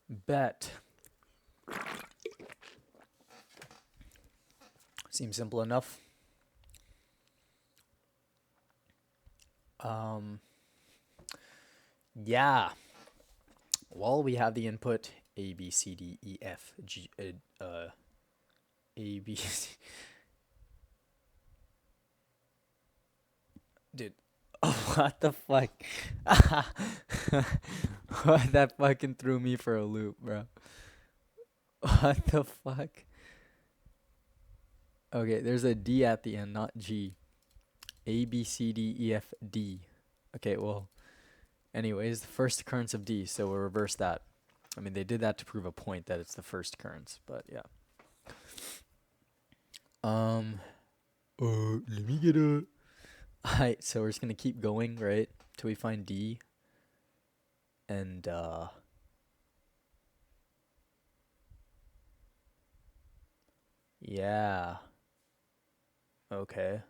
Bet. Seems simple enough. Yeah. Well, we have the input A, B, C, D, E, F, G, A, B, C. Dude, what the fuck? What, that fucking threw me for a loop, bro. What the fuck? Okay, there's a D at the end, not G. A, B, C, D, E, F, D. Okay, well, anyways, the first occurrence of D, so we'll reverse that. I mean, they did that to prove a point that it's the first occurrence, but yeah. Let me get a... Alright, so we're just gonna keep going, right? Till we find D. And, yeah. Okay.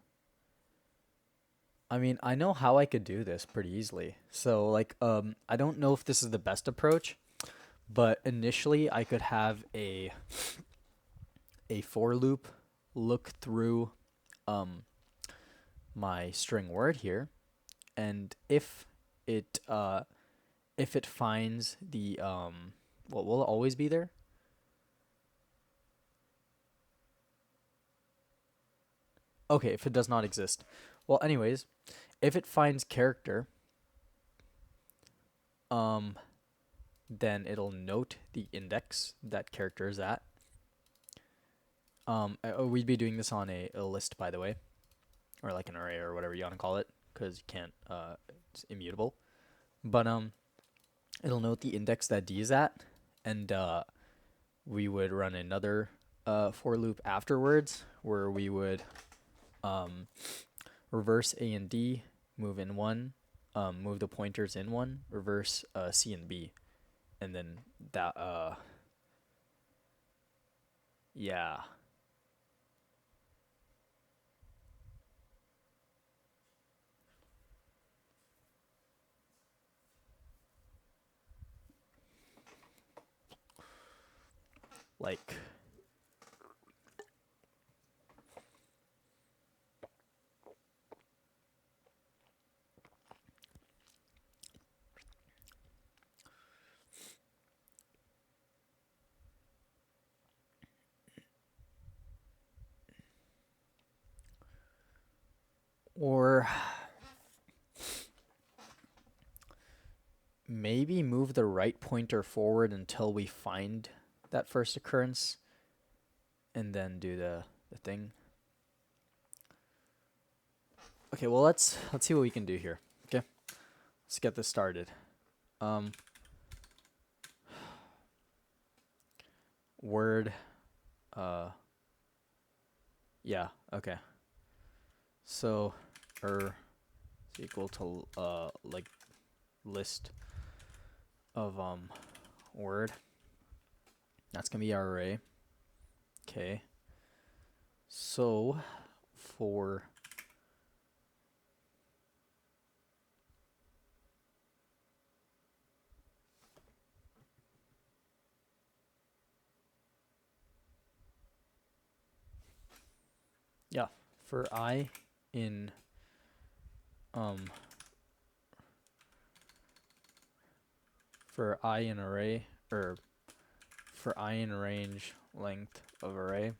I mean, I know how I could do this pretty easily. So, like, I don't know if this is the best approach, but initially I could have a for loop look through my string word here, and if it finds the what will it always be there? Okay, if it does not exist. Well, anyways, if it finds character, then it'll note the index that character is at. We'd be doing this on a list, by the way, or like an array or whatever you want to call it, because you can't, it's immutable. But it'll note the index that D is at, and we would run another for loop afterwards where we would reverse A and D, move in 1, move the pointers in 1, reverse C and B, and then that, yeah. Like, or maybe move the right pointer forward until we find that first occurrence, and then do the thing. Okay, well let's see what we can do here. Okay, let's get this started. Word, yeah, okay. So, is equal to like list of word. That's gonna be our array. Okay. So for I in for I in array, or for I in range length of array,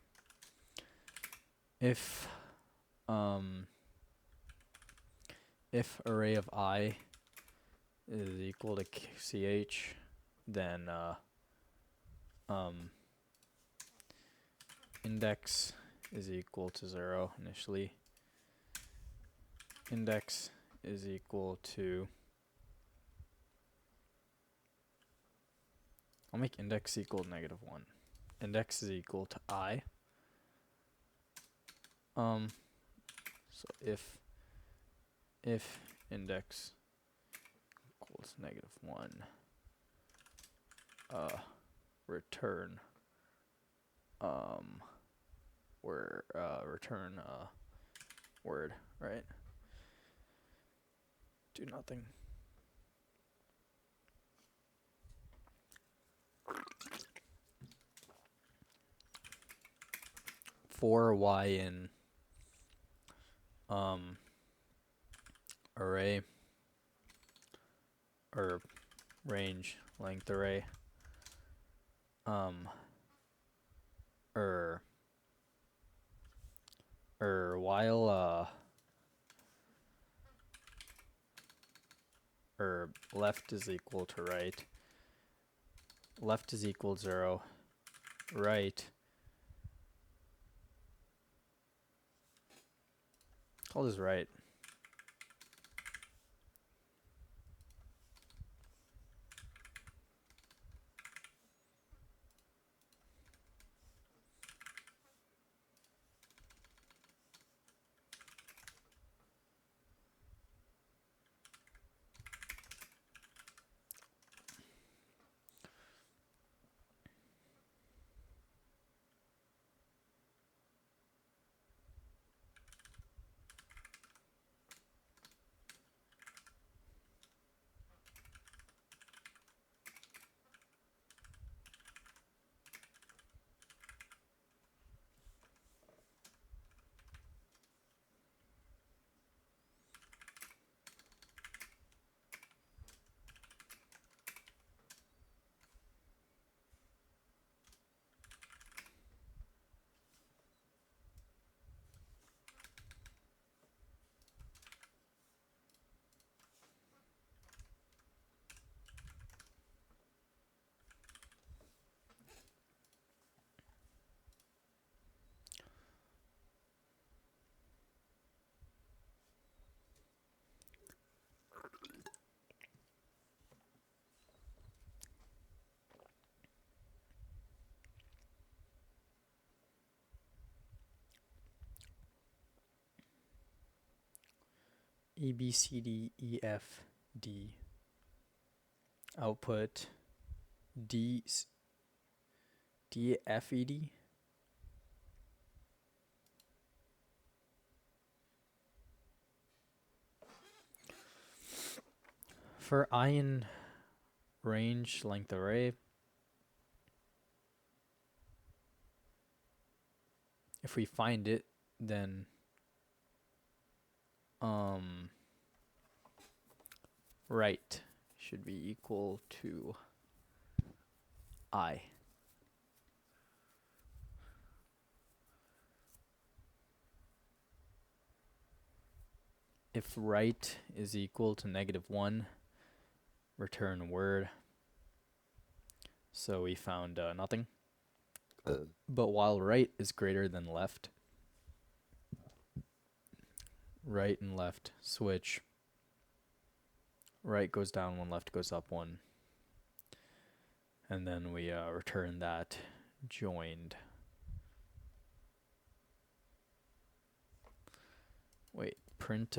if array of I is equal to ch, then index is equal to 0 initially. Index is equal to, I'll make index equal to -1. Index is equal to I. So if index equals -1, return return word, right? Do nothing. For y in array or range length array, while left is equal to right, left is equal to 0, right, call this right. A, B, C, D, E, F, D. Output D, D, F, E, D. For I in range length array, if we find it, then right should be equal to I. If right is equal to -1, return word. So we found nothing. But while right is greater than left, right and left switch. Right goes down 1, left goes up 1. And then we return that joined. Wait, print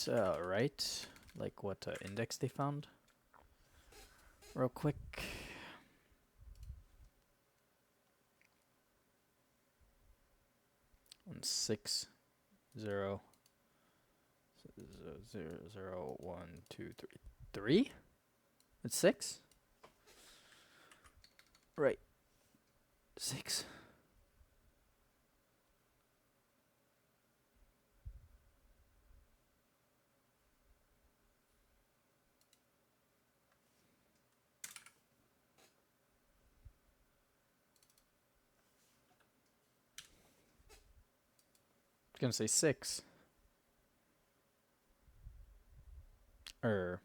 right, like what index they found, real quick. On 6 0 0 0 1 2 3 3. It's 6. Right. 6. gonna say 6. Or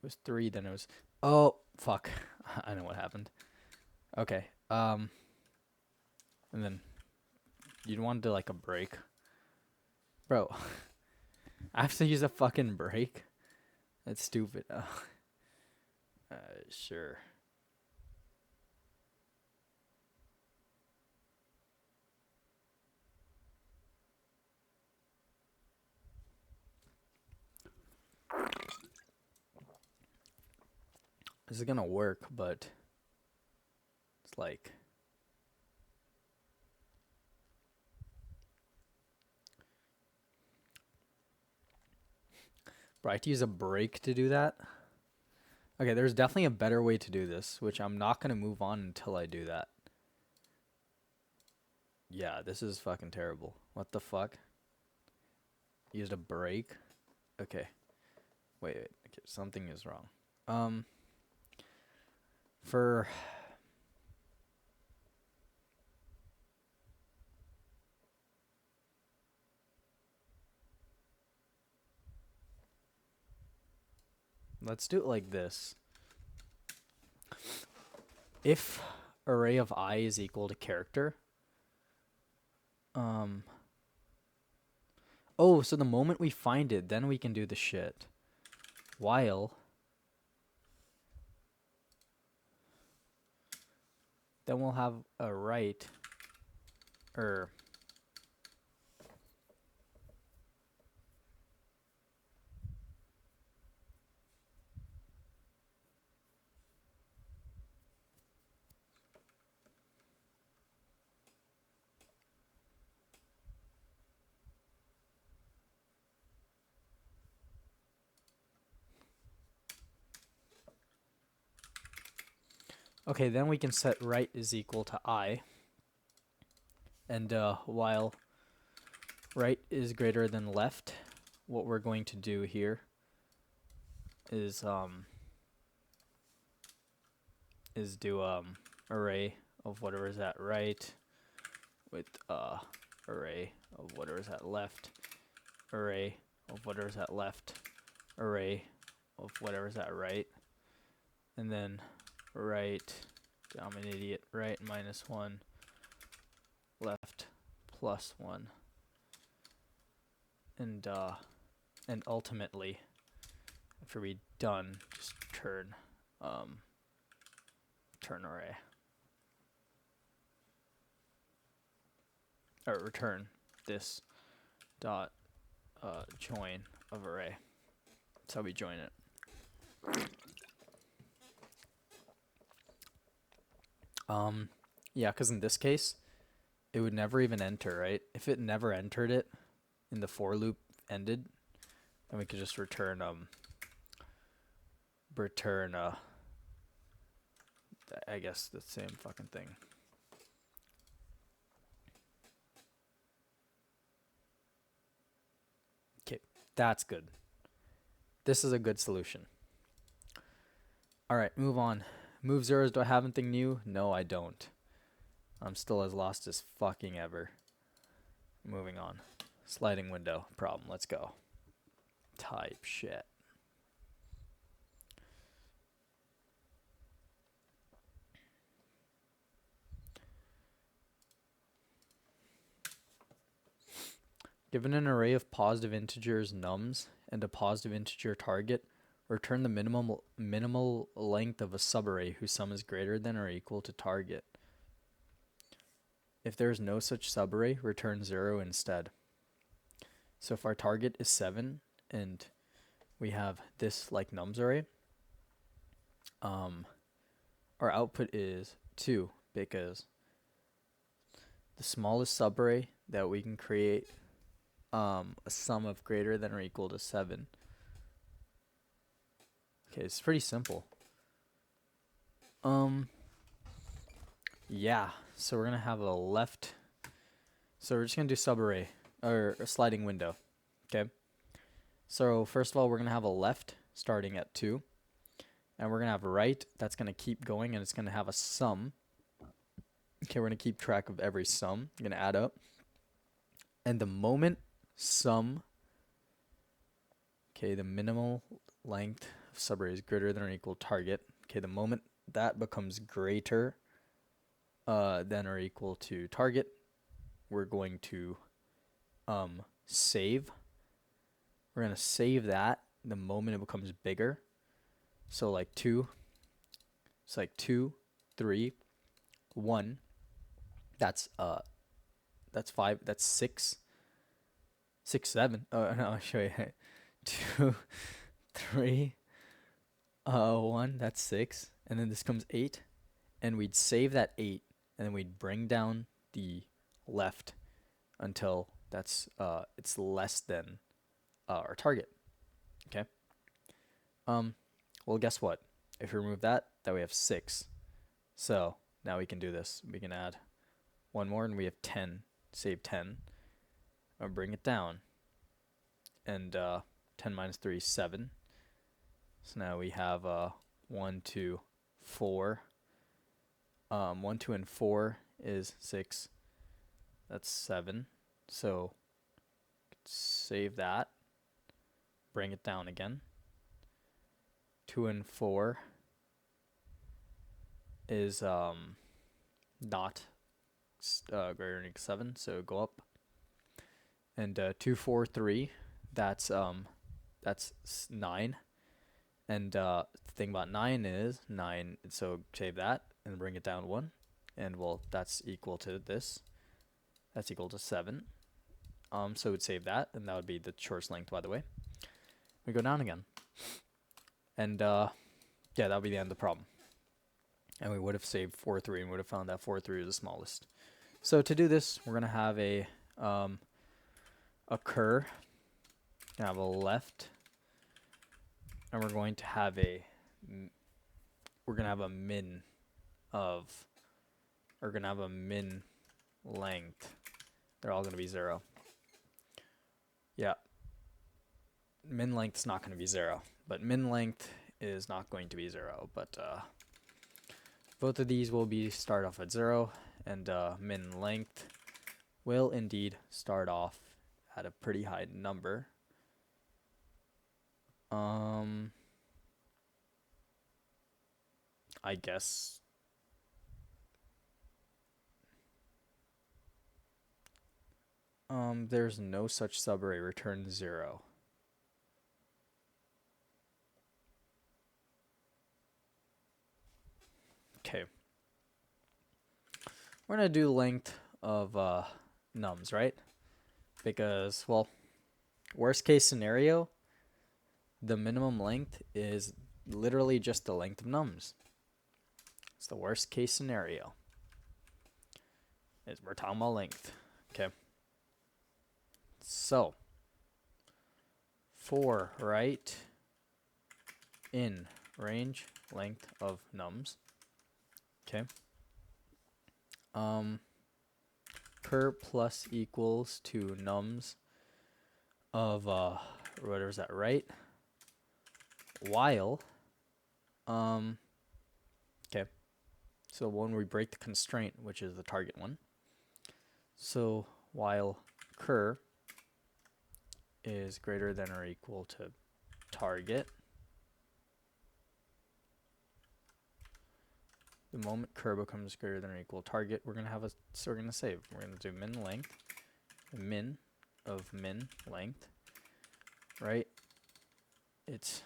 it was 3, then it was, oh fuck. I know what happened. Okay. And then you'd want to do like a break. Bro, I have to use a fucking break? That's stupid. Sure. This is gonna work, but it's like, bro, I have to use a break to do that. Okay, there's definitely a better way to do this, which I'm not gonna move on until I do that. Yeah, this is fucking terrible. What the fuck? Used a break? Okay. Wait. Okay, something is wrong. For let's do it like this. If array of I is equal to character, oh, so the moment we find it, then we can do the shit. While then we'll have a right, or okay, then we can set right is equal to I. And while right is greater than left, what we're going to do here is do array of whatever is at right with array of whatever is at left, array of whatever is at left, array of whatever is at right, and then right, I'm an idiot, right -1, left +1, and ultimately, after we're done, just turn array, or return this dot join of array. That's how we join it. Yeah, because in this case, it would never even enter, right? If it never entered it in the for loop ended, then we could just return I guess the same fucking thing. Okay, that's good. This is a good solution. All right, move on. Move zeros. Do I have anything new? No, I don't. I'm still as lost as fucking ever. Moving on. Sliding window problem. Let's go. Type shit. Given an array of positive integers nums and a positive integer target, return the minimal length of a subarray whose sum is greater than or equal to target. If there is no such subarray, return 0 instead. So if our target is 7 and we have this like nums array, our output is 2 because the smallest subarray that we can create a sum of greater than or equal to 7. Okay, it's pretty simple. Yeah, so we're gonna have a left. So we're just gonna do subarray or a sliding window. Okay. So first of all, we're gonna have a left starting at 2, and we're gonna have a right that's gonna keep going, and it's gonna have a sum. Okay, we're gonna keep track of every sum. I'm gonna add up. And the moment sum, okay, the minimal length of subarray is greater than or equal to target. Okay, the moment that becomes greater than or equal to target, we're going to save. We're going to save that the moment it becomes bigger. So like 2, it's like 2, 3, 1. That's 5, that's 6, 6, 7. Oh, no, I'll show you. 2, 3, 1, that's 6. And then this comes 8. And we'd save that 8, and then we'd bring down the left until that's it's less than our target. Okay. Well, guess what? If we remove that we have 6. So now we can do this. We can add one more, and we have 10. Save 10. I'll bring it down. And 10 minus 3 is 7. So now we have 1, 2, 4. 1, 2, and 4 is 6. That's 7. So save that. Bring it down again. 2 and 4 is not greater than or equal to 7, so go up. And 2, 4, 3, that's 9. And the thing about 9 is 9, so save that and bring it down 1. And well, that's equal to this. That's equal to 7. So we'd save that, and that would be the shortest length, by the way. We go down again. And yeah, that would be the end of the problem. And we would have saved 4, 3, and would have found that 4, 3 is the smallest. So to do this, we're going to have a cur, have a left, and we're going to have a min of, we're going to have a min length. They're all going to be 0. Yeah. Min length's not going to be 0, but min length is not going to be 0, but both of these will be start off at 0, and min length will indeed start off at a pretty high number. I guess there's no such subarray, return 0. Okay. We're going to do length of nums, right? Because, well, worst case scenario, the minimum length is literally just the length of nums. It's the worst case scenario. We're talking about length. Okay. So, for right in range length of nums. Okay. Per plus equals to nums of whatever is that, right? While okay. So when we break the constraint, which is the target one. So while cur is greater than or equal to target, the moment cur becomes greater than or equal to target, we're gonna have a, so we're gonna save. We're gonna do min length, min of min length, right? It's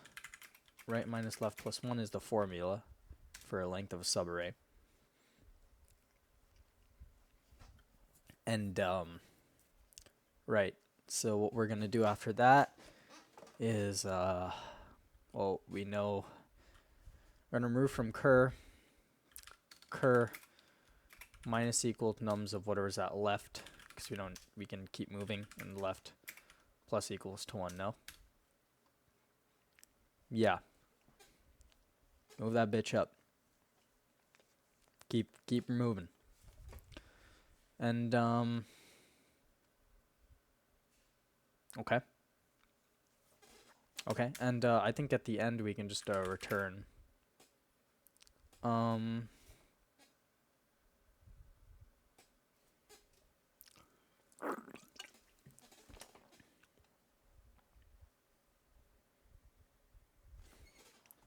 right minus left plus 1 is the formula for a length of a subarray. And right, so what we're gonna do after that is well, we know we're gonna remove from cur minus equal to nums of whatever's at left, because we can keep moving, and left plus equals to 1. No, yeah, move that bitch up, keep moving. And okay, and I think at the end we can just return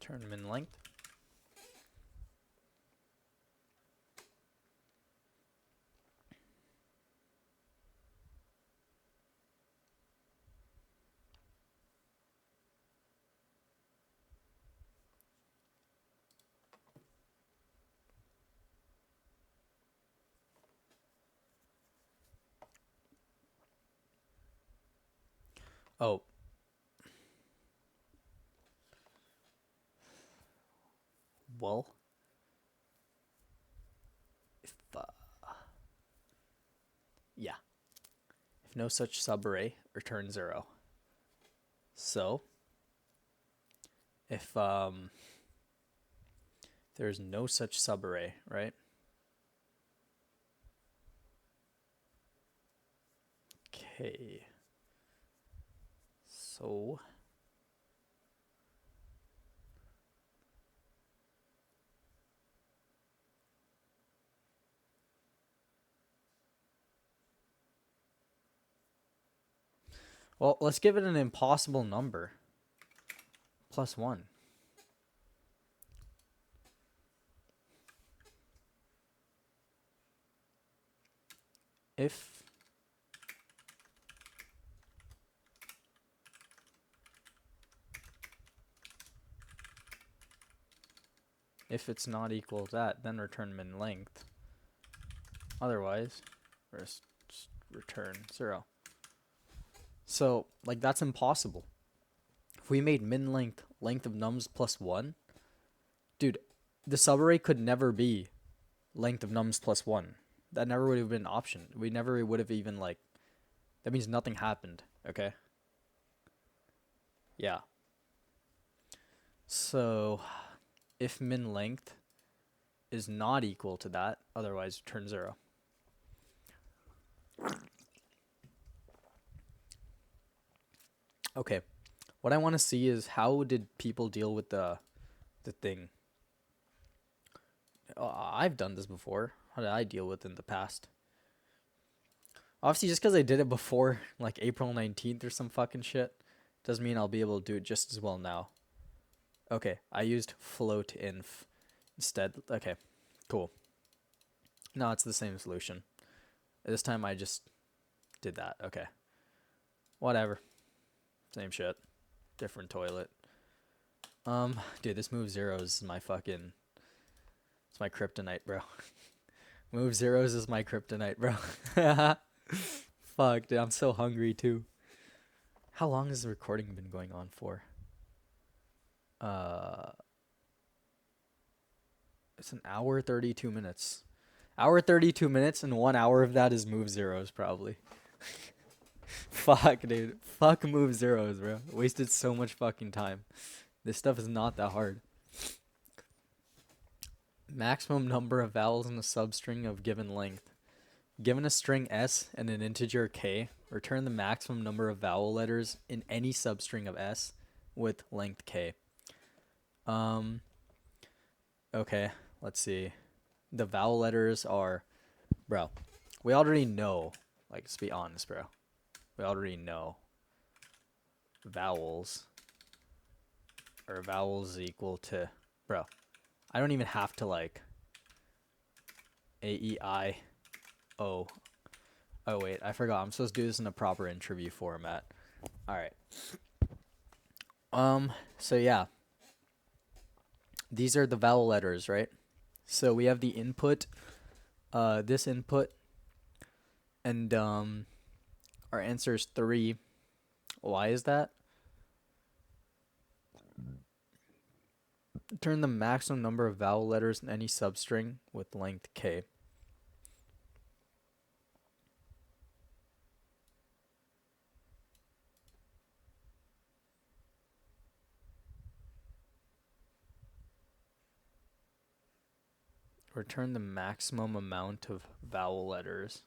Return min length. Oh. Well. If, yeah. If no such subarray, return 0. So, if there's no such subarray, right? Okay. So, well, let's give it an impossible number. +1. If it's not equal to that, then return min length. Otherwise, just return 0. So, like, that's impossible. If we made min length of nums +1, dude, the subarray could never be length of nums +1. That never would have been an option. We never would have even, like, that means nothing happened, okay? Yeah. So, if min length is not equal to that, otherwise return 0. Okay. What I want to see is how did people deal with the thing. I've done this before. How did I deal with it in the past? Obviously, just because I did it before, like April 19th or some fucking shit, doesn't mean I'll be able to do it just as well now. Okay, I used float inf instead. Okay, cool. No, it's the same solution. This time I just did that. Okay. Whatever. Same shit. Different toilet. Dude, this move zeros is my fucking... It's my kryptonite, bro. Move zeros is my kryptonite, bro. Fuck, dude, I'm so hungry, too. How long has the recording been going on for? It's an hour 32 minutes. Hour 32 minutes, and 1 hour of that is move zeros, probably. Fuck, dude. Fuck move zeros, bro. Wasted so much fucking time. This stuff is not that hard. Maximum number of vowels in a substring of given length. Given a string s and an integer k, return the maximum number of vowel letters in any substring of s with length k. Okay, let's see. The vowel letters are, bro, we already know, like, let's be honest, bro. We already know vowels are vowels equal to, bro, I don't even have to, like, A, E, I, O. Oh, wait, I forgot. I'm supposed to do this in a proper interview format. All right. So yeah. These are the vowel letters, right? So we have the input, this input, and our answer is 3. Why is that? Return the maximum number of vowel letters in any substring with length k. Return the maximum amount of vowel letters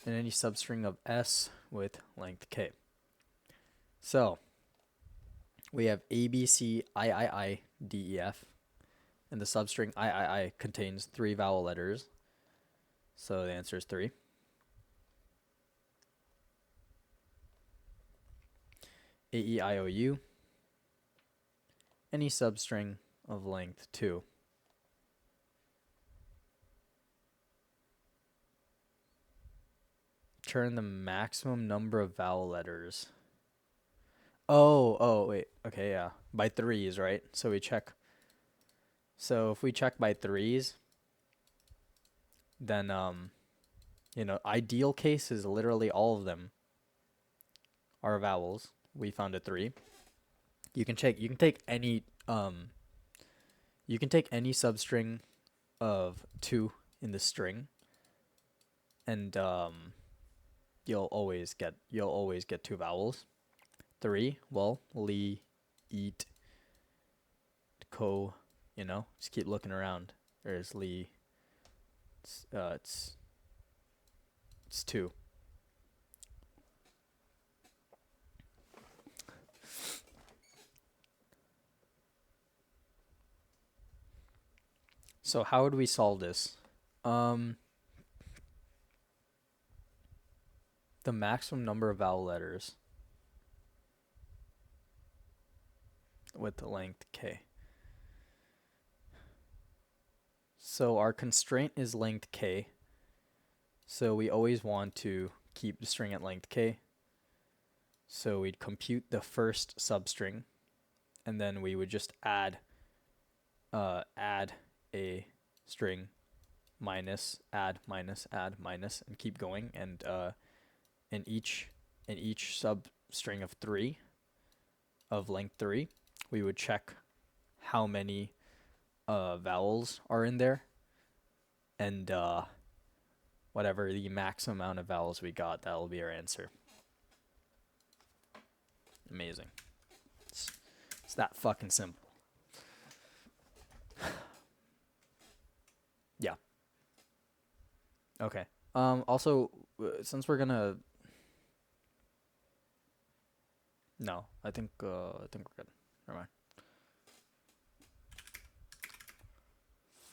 in any substring of s with length k. So, we have A, B, C, I, D, E, F, and the substring I contains 3 vowel letters. So the answer is 3. AEIOU, any substring of length 2. Turn the maximum number of vowel letters. Oh, wait. Okay, yeah. By threes, right? So we check. So if we check by threes, then, ideal case is literally all of them are vowels. We found a 3. You can take any substring of 2 in the string, and you'll always get 2 vowels. 3, well, lee, eat, ko, just keep looking around. There's lee. It's 2. So how would we solve this? The maximum number of vowel letters with the length k. So our constraint is length k. So we always want to keep the string at length k. So we'd compute the first substring, and then we would just add a string minus, add minus, add minus, and keep going. And in each substring of 3, of length 3, we would check how many vowels are in there, and whatever the max amount of vowels we got, that will be our answer. Amazing. It's that fucking simple. Yeah. Okay. Also, since we're gonna... No, I think we're good. Never mind.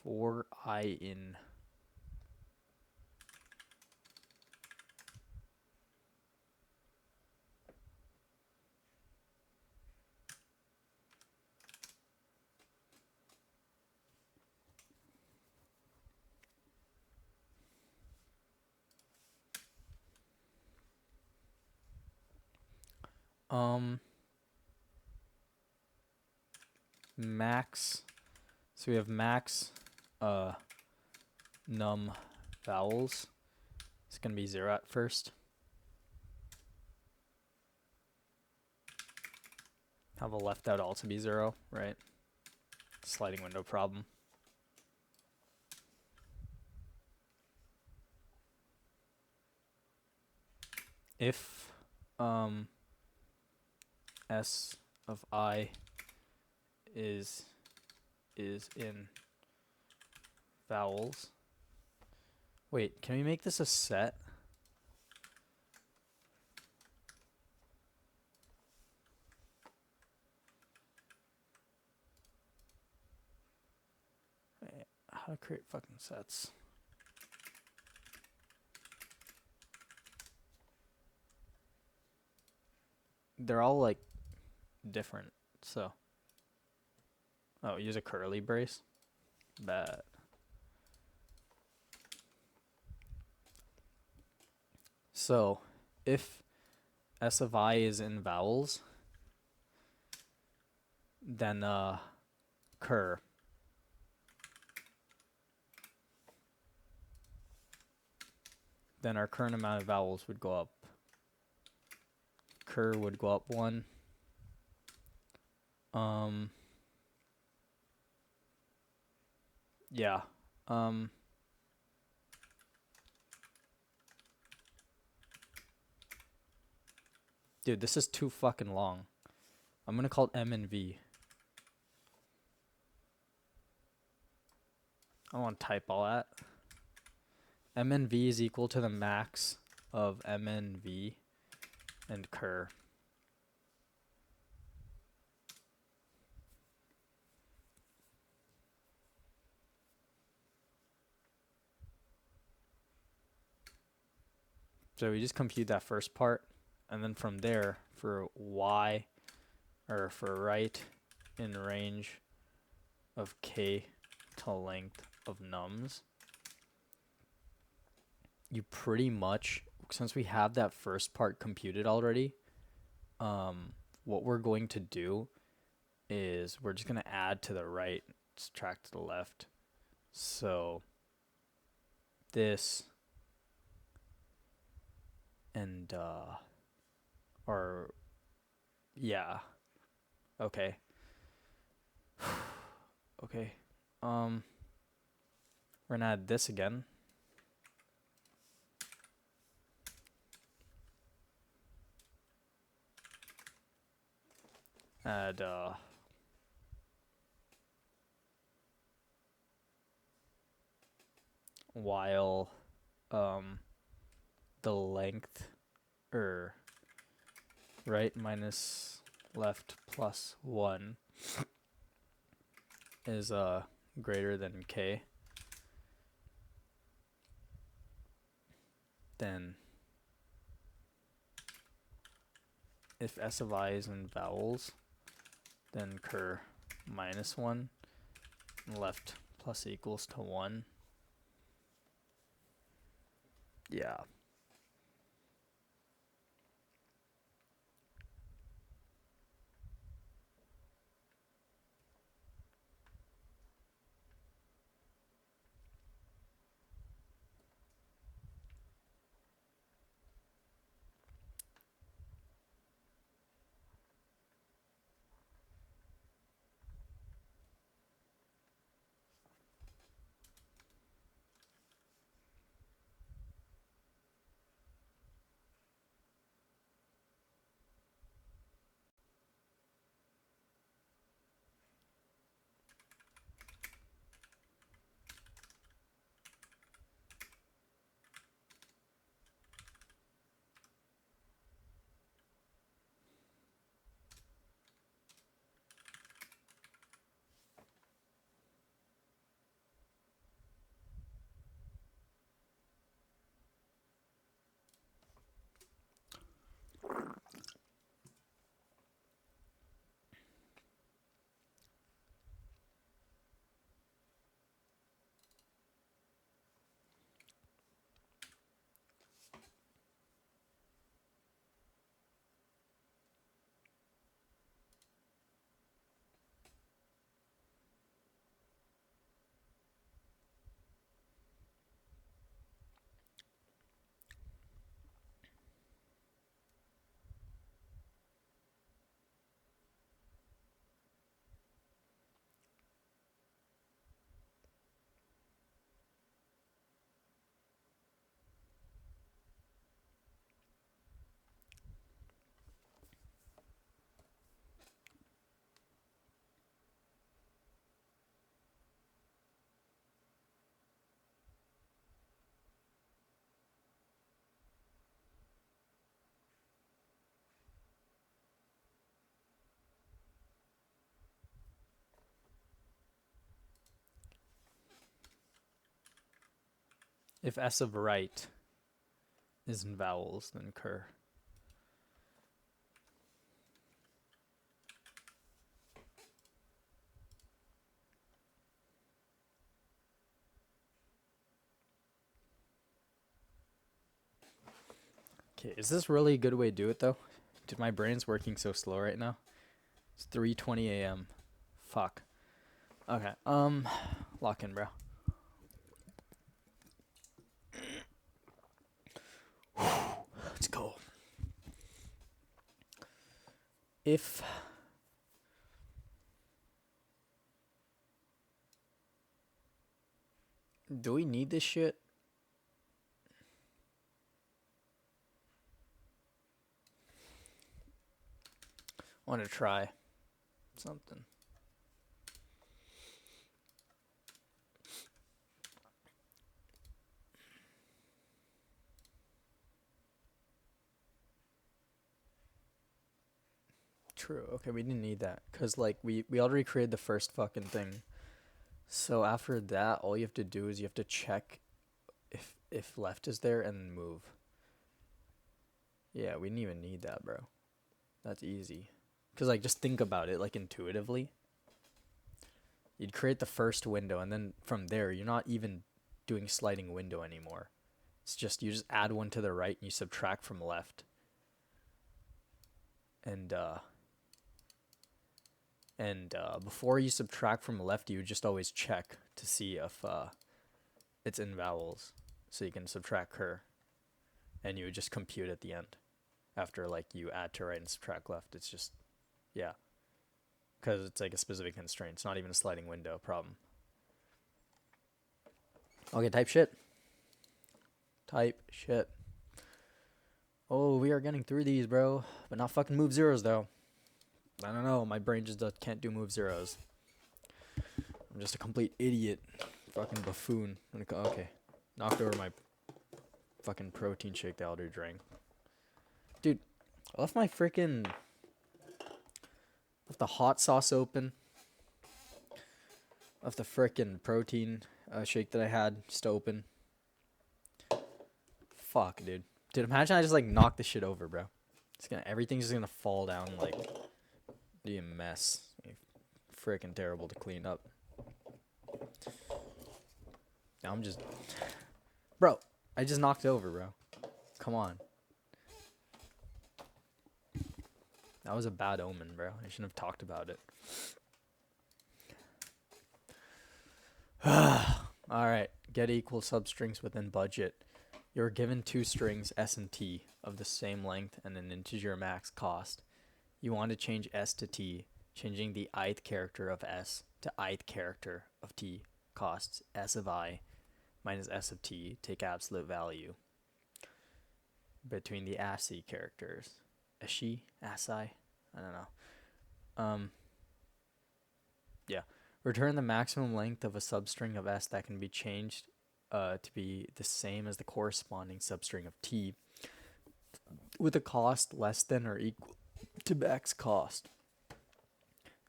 For I in... max. So we have max num vowels. It's gonna be 0 at first. Have a left out also be 0, right? Sliding window problem. If s of I is in vowels. Wait, can we make this a set? Wait, how to create fucking sets? They're all like different, so. Oh, use a curly brace? Bad. So, if s of I is in vowels, then cur. Then our current amount of vowels would go up. Cur would go up 1. Yeah. Dude, this is too fucking long. I'm gonna call it M and V. I want to type all that. M and V is equal to the max of M and V and cur. So we just compute that first part, and then from there, for y or for right in range of k to length of nums, you pretty much, since we have that first part computed already, what we're going to do is we're just going to add to the right, subtract to the left. So this and or yeah, okay. Okay. We're gonna add this again. Add while the length right minus left plus 1 is greater than k, then if s of I is in vowels, then cur minus 1 and left plus equals to 1. Yeah. If s of right is in vowels, then cur. Okay, is this really a good way to do it though? Dude, my brain's working so slow right now. It's 3:20 a.m. Fuck. Okay. Lock in, bro. Let's go. If do we need this shit? I want to try something. True. Okay, we didn't need that because like we already created the first fucking thing. So after that, all you have to do is you have to check if left is there and move. Yeah, we didn't even need that, bro. That's easy. Because, like, just think about it, like, intuitively. You'd create the first window, and then from there, you're not even doing sliding window anymore. It's just, you just add one to the right, and you subtract from left. And before you subtract from left, you would just always check to see if it's in vowels. So you can subtract her, and you would just compute at the end. After, like, you add to right and subtract left. It's just, yeah. Because it's like a specific constraint. It's not even a sliding window problem. Okay, type shit. Type shit. Oh, we are getting through these, bro. But not fucking move zeros, though. I don't know. My brain just can't do move zeros. I'm just a complete idiot. Fucking buffoon. Okay. Knocked over my fucking protein shake the elder drank. Dude, I left my freaking... Left the hot sauce open. Left the frickin' protein shake that I had just open. Fuck, dude. Dude, imagine I just, like, knock this shit over, bro. Everything's just gonna fall down, like, be a mess. Frickin' terrible to clean up. Now I'm just... Bro, I just knocked it over, bro. Come on. That was a bad omen, bro. I shouldn't have talked about it. Alright. Get equal substrings within budget. You're given two strings, S and T, of the same length and an integer max cost. You want to change S to T, changing the ith character of S to ith character of T costs S of I minus S of T. Take absolute value between the ASCII characters. ASCII? ASCII? I don't know. Yeah. Return the maximum length of a substring of S that can be changed to be the same as the corresponding substring of T with a cost less than or equal to max cost.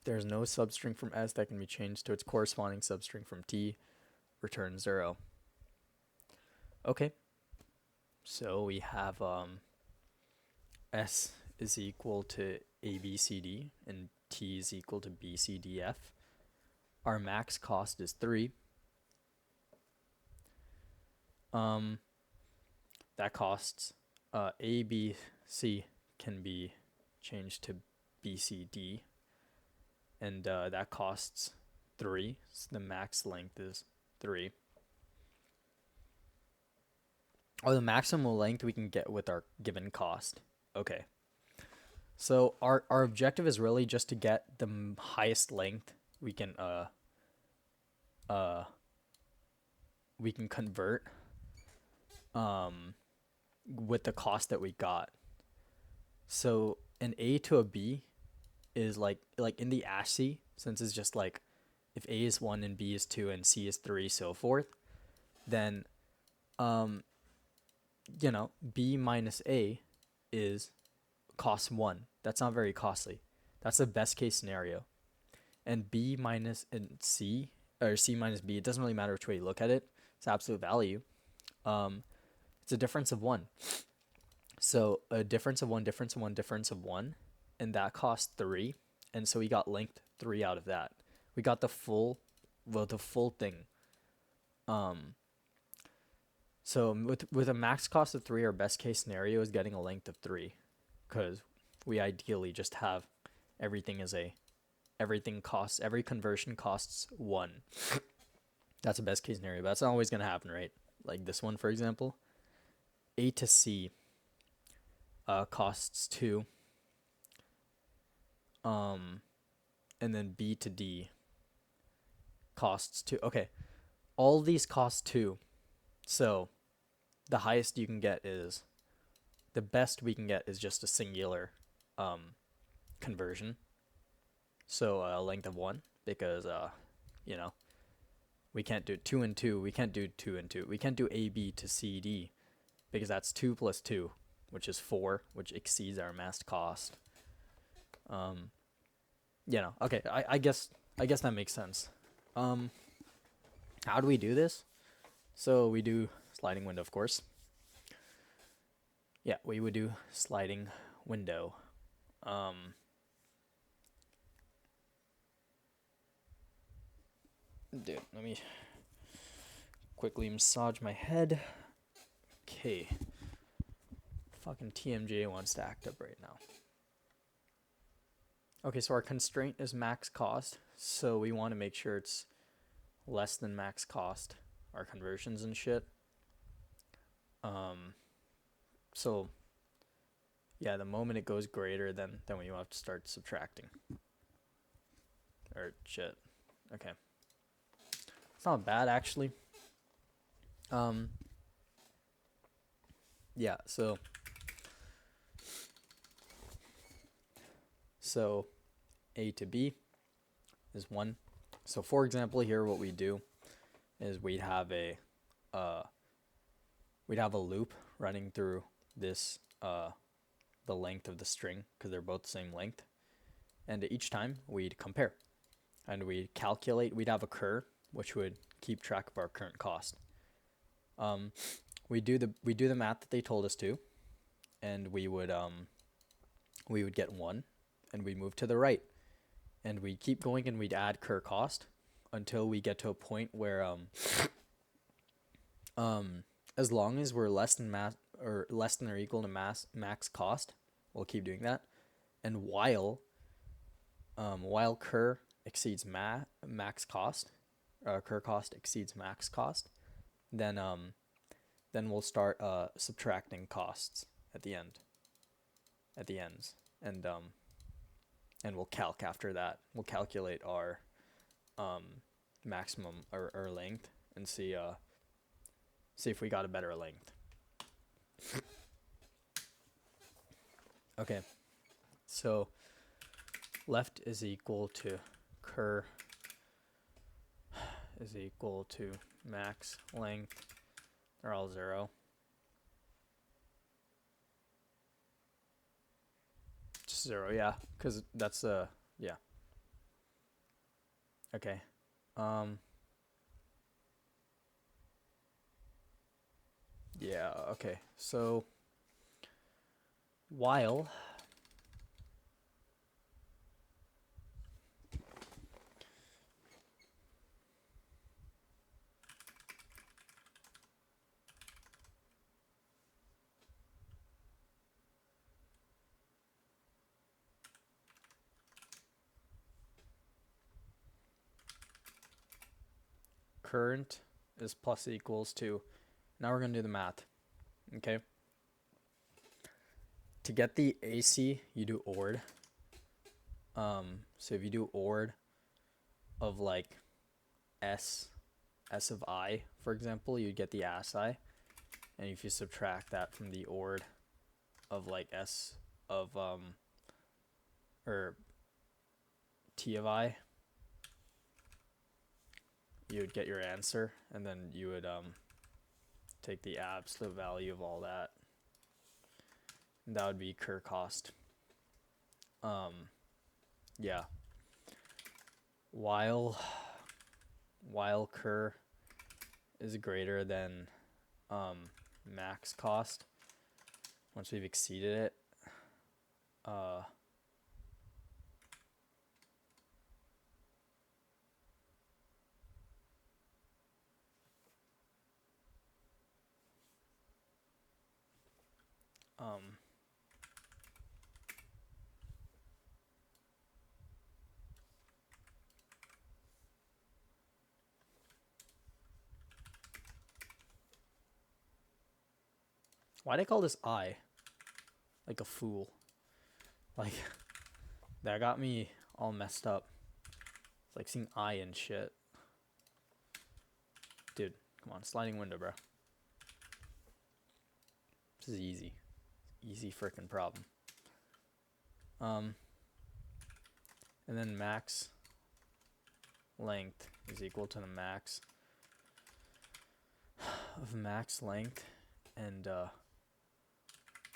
There is no substring from S that can be changed to its corresponding substring from T. Return 0. Okay. So we have S is equal to ABCD and T is equal to BCDF. Our max cost is 3. That costs ABC can be changed to BCD, and that costs 3. So the max length is 3. Or the maximum length we can get with our given cost. Okay. So our objective is really just to get the highest length we can convert with the cost that we got. So an A to a B is like in the ASCII, since it's just like if A is 1 and B is 2 and C is 3, so forth, then B minus A is cost 1. That's not very costly. That's the best case scenario. And B minus and C, or C minus B, it doesn't really matter which way you look at it. It's absolute value. It's a difference of 1. So a difference of 1, difference of 1, difference of 1, and that cost 3. And so we got length 3 out of that. We got the full thing. So with a max cost of 3, our best case scenario is getting a length of 3, because we ideally just have every conversion costs 1. That's a best case scenario, but that's not always gonna happen, right? Like this one, for example, A to C costs 2, and then B to D costs 2. Okay, all these cost 2. So the highest you can get is, the best we can get is just a singular conversion. So a length of 1, because we can't do 2 and 2. We can't do 2 and 2. We can't do AB to CD, because that's 2 plus 2, which is 4, which exceeds our mass cost. Okay, I guess that makes sense. How do we do this? So we do sliding window, of course. Yeah, we would do sliding window. Dude, let me quickly massage my head. Okay. Fucking TMJ wants to act up right now. Okay, so our constraint is max cost, so we want to make sure it's less than max cost, our conversions and shit. So yeah, the moment it goes greater, then we have to start subtracting. Or shit. Okay. It's not bad actually. Yeah, so A to B is 1. So for example here what we do is we'd have a loop running through this the length of the string because they're both the same length, and each time we'd compare and we'd calculate. We'd have a cur which would keep track of our current cost. We do the math that they told us to, and we would get 1, and we move to the right, and we keep going, and we'd add cur cost until we get to a point where as long as we're less than or equal to max cost, we'll keep doing that. And while cur exceeds max cost, cur cost exceeds max cost, then we'll start subtracting costs at the ends, and we'll calc after that. We'll calculate our maximum or length and see if we got a better length. Okay, so left is equal to cur is equal to max length. They're all 0. Just 0, yeah, because that's yeah. Okay. Yeah, okay. So while current is plus equals to, now we're going to do the math. Okay. To get the AC, you do ORD. So if you do ORD of like S of I, for example, you'd get the ASI. And if you subtract that from the ORD of like S of or T of I, you would get your answer, and then you would take the absolute value of all that, and that would be cur cost. Yeah, while cur is greater than max cost, once we've exceeded it, why'd I call this I? Like a fool. Like, that got me all messed up. It's like seeing I and shit. Dude, come on, sliding window, bro. This is easy. Easy freaking problem. And then max length is equal to the max of max length, and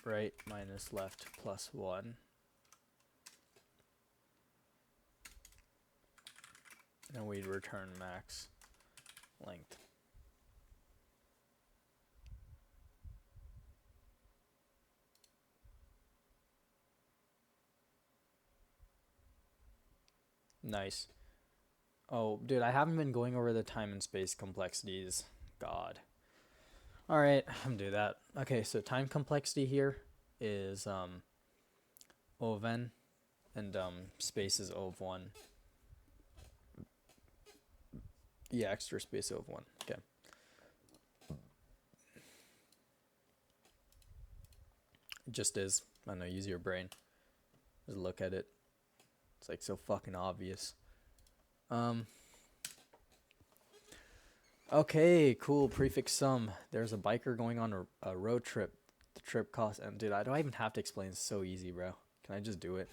right minus left plus 1. And we'd return max length. Nice. Oh, dude, I haven't been going over the time and space complexities. God. All right, I'm gonna do that. Okay, so time complexity here is O of n, and space is O of 1. Yeah, extra space O of 1. Okay. It just is. I don't know, use your brain. Just look at it. It's like so fucking obvious. Okay, cool. Prefix sum. There's a biker going on a road trip. The trip costs, and dude, I don't even have to explain. It's so easy, bro. Can I just do it?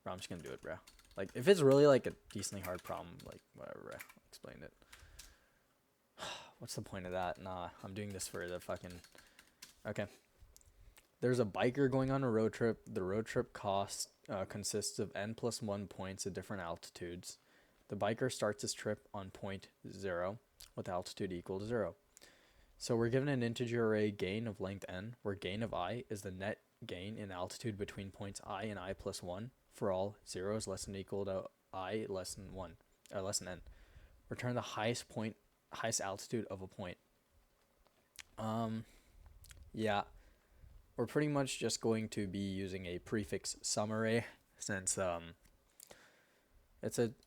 Bro, I'm just gonna do it, bro. Like, if it's really like a decently hard problem, like whatever, bro. I'll explain it. What's the point of that? Nah, I'm doing this for the fucking. Okay. There's a biker going on a road trip. The road trip consists of n+1 points at different altitudes. The biker starts his trip on point 0 with altitude equal to 0. So we're given an integer array gain of length n, where gain of I is the net gain in altitude between points I and I+1 for all 0 is less than or equal to I less than 1, or less than n. Return the highest altitude of a point. Yeah. We're pretty much just going to be using a prefix sum array since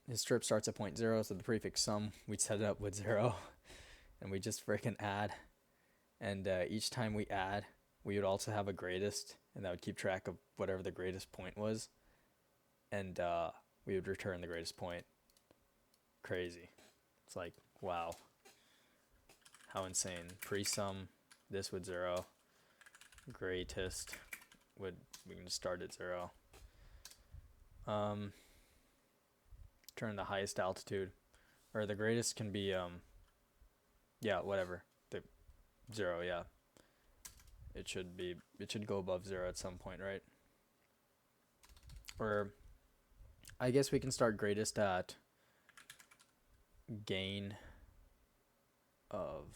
his trip starts at point 0, so the prefix sum, we'd set it up with 0 and we just freaking add, and each time we add we would also have a greatest, and that would keep track of whatever the greatest point was, and we would return the greatest point. Crazy. It's like, wow, how insane. Pre-sum this with 0, greatest we can just start at 0. Turn the highest altitude, or the greatest can be yeah, whatever, the 0. Yeah, it should go above 0 at some point, right? Or I guess we can start greatest at gain of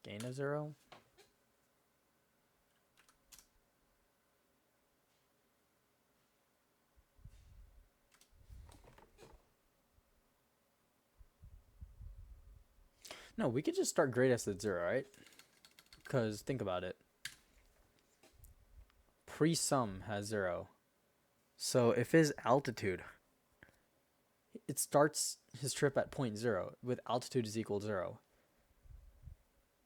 gain of 0. No, we could just start greatest at 0, right? Because think about it. Pre-sum has 0. So if his altitude, it starts his trip at point 0 with altitude is equal to 0.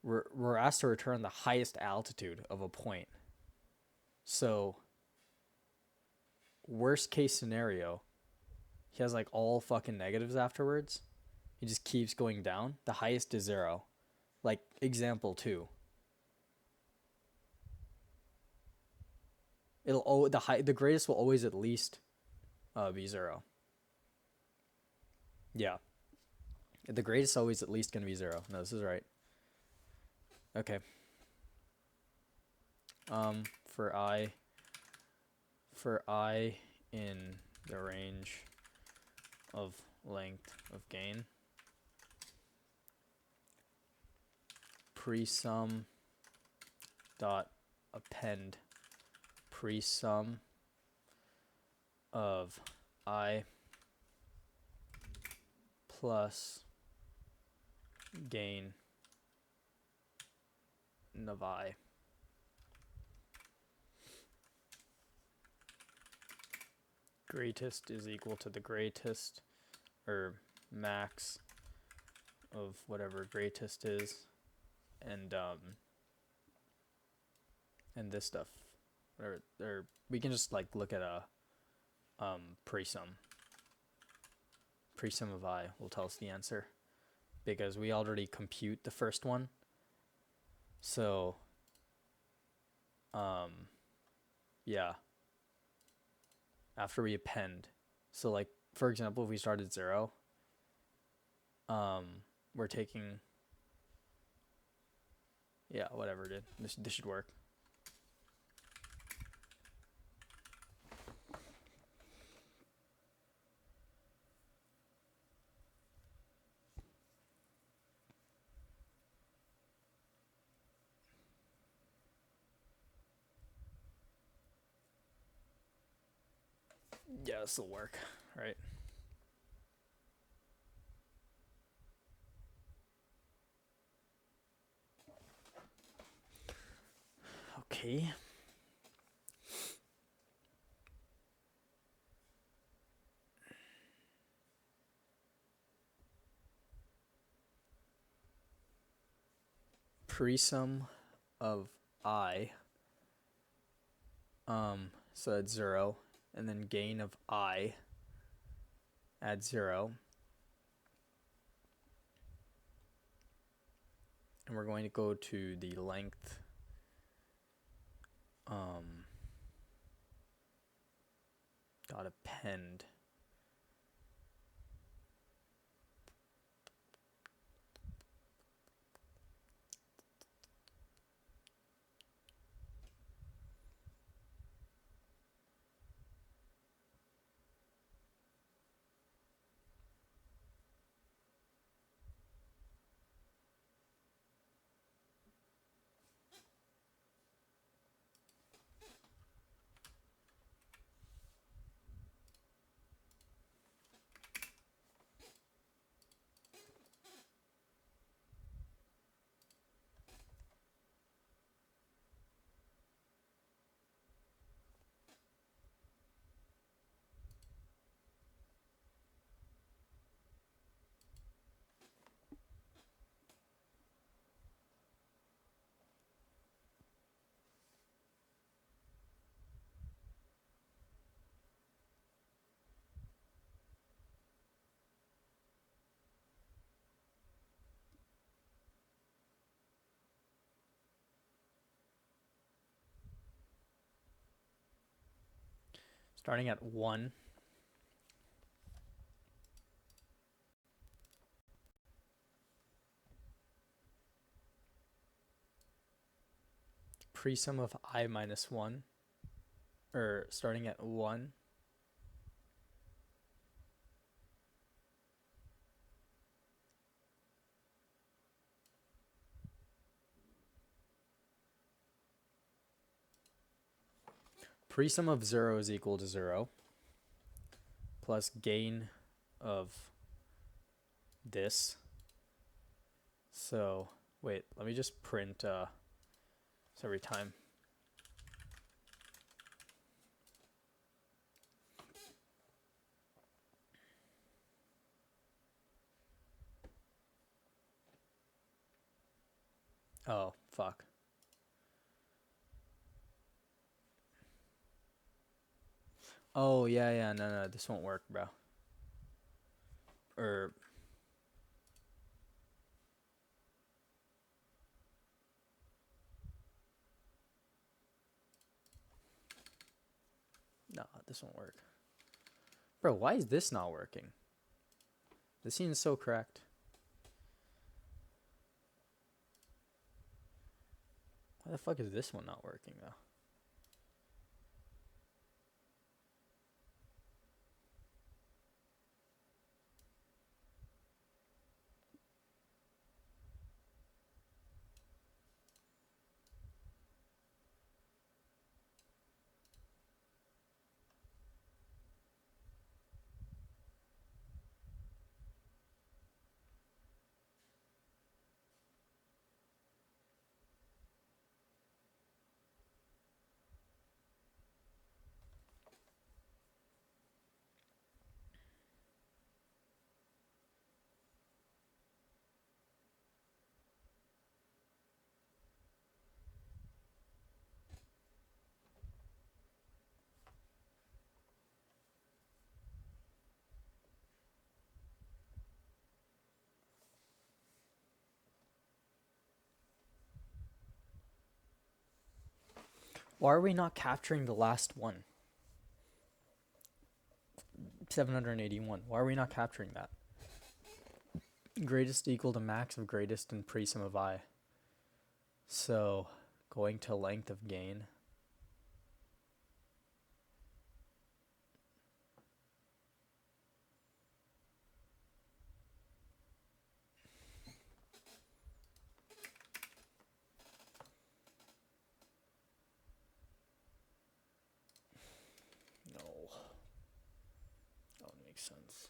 We're asked to return the highest altitude of a point. So worst case scenario, he has like all fucking negatives afterwards. He just keeps going down. The highest is 0. Like example 2. The greatest will always at least be 0. Yeah. The greatest is always at least going to be 0. No, this is right. Okay. For I in the range of length of gain, pre-sum dot append pre-sum of I plus gain of I. Greatest is equal to the greatest, or max of whatever greatest is, and this stuff, or we can just like look at a pre-sum of I will tell us the answer, because we already compute the first one. So yeah, after we append, so like for example, if we start at 0, we're taking, yeah, whatever, dude. This should work. Yeah, this will work, right? Okay. Presum of I, so that's 0, and then gain of I at 0. And we're going to go to the length dot append starting at 1. Presum of I minus 1, or starting at 1. Presum of 0 is equal to 0, plus gain of this. So, wait, let me just print this every time. Oh, fuck. Oh, yeah, no, this won't work, bro. Or... no, this won't work. Bro, why is this not working? This seems so correct. Why the fuck is this one not working, though? Why are we not capturing the last one? 781. Why are we not capturing that? Greatest equal to max of greatest and presum of I. So, going to length of gain. No. makes sense.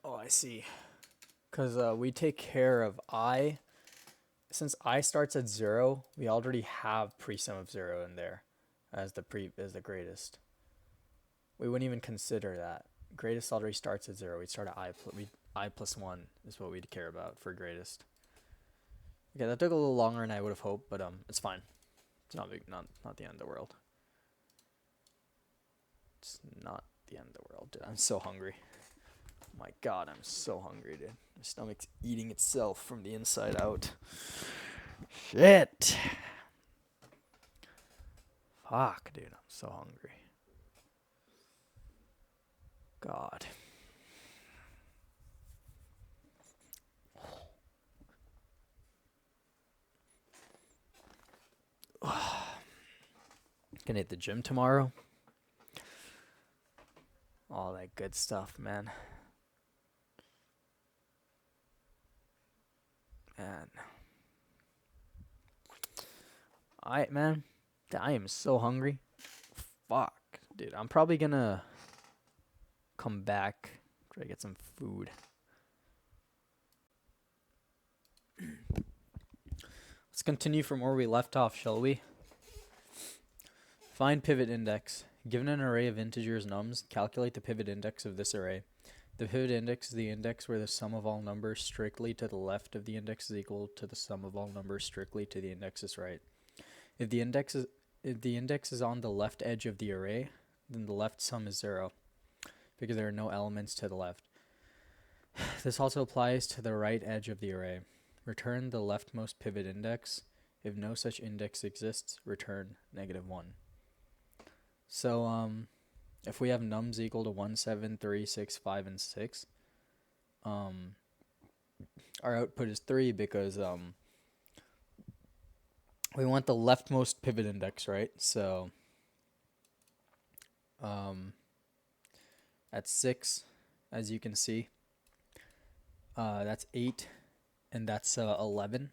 Oh, I see. Because we take care of I. Since I starts at 0, we already have pre-sum of 0 in there as the greatest. We wouldn't even consider that. Greatest already starts at 0. We'd start at I plus 1 is what we'd care about for greatest. Okay, that took a little longer than I would have hoped, but it's fine. It's not the end of the world. It's not the end of the world, dude. I'm so hungry. Oh my god, I'm so hungry, dude. My stomach's eating itself from the inside out. Shit. Fuck, dude. I'm so hungry. God. Gonna hit the gym tomorrow. All that good stuff, man. Alright, man. I am so hungry. Fuck, dude. I'm probably gonna come back, try to get some food. Let's continue from where we left off, shall we? Find pivot index. Given an array of integers nums, calculate the pivot index of this array. The pivot index is the index where the sum of all numbers strictly to the left of the index is equal to the sum of all numbers strictly to the index's right. If the index is on the left edge of the array, then the left sum is 0, because there are no elements to the left. This also applies to the right edge of the array. Return the leftmost pivot index. If no such index exists, return -1. So, if we have nums equal to 1, 7, 3, 6, 5, and 6, our output is 3 because we want the leftmost pivot index, right? So at 6, as you can see, that's 8, and that's 11,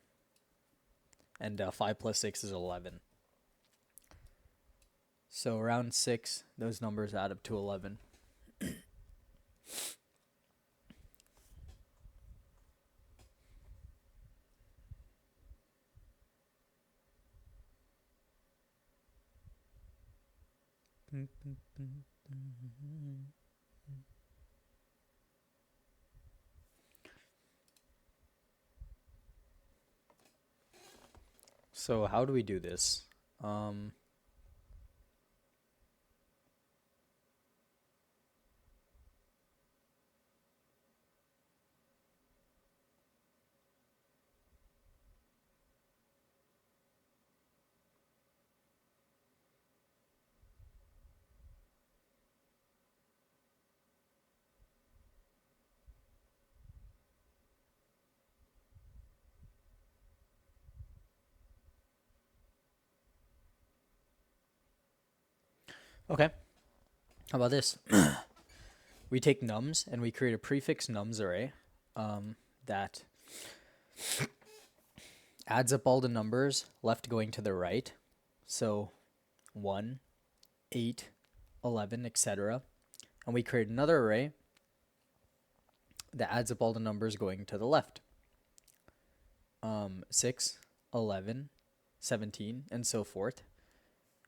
and 5 plus 6 is 11. So around 6, those numbers add up to 11. So how do we do this? Okay. How about this? We take nums and we create a prefix nums array that adds up all the numbers left going to the right. So 1, 8, 11, etc. And we create another array that adds up all the numbers going to the left. 6, 11, 17, and so forth.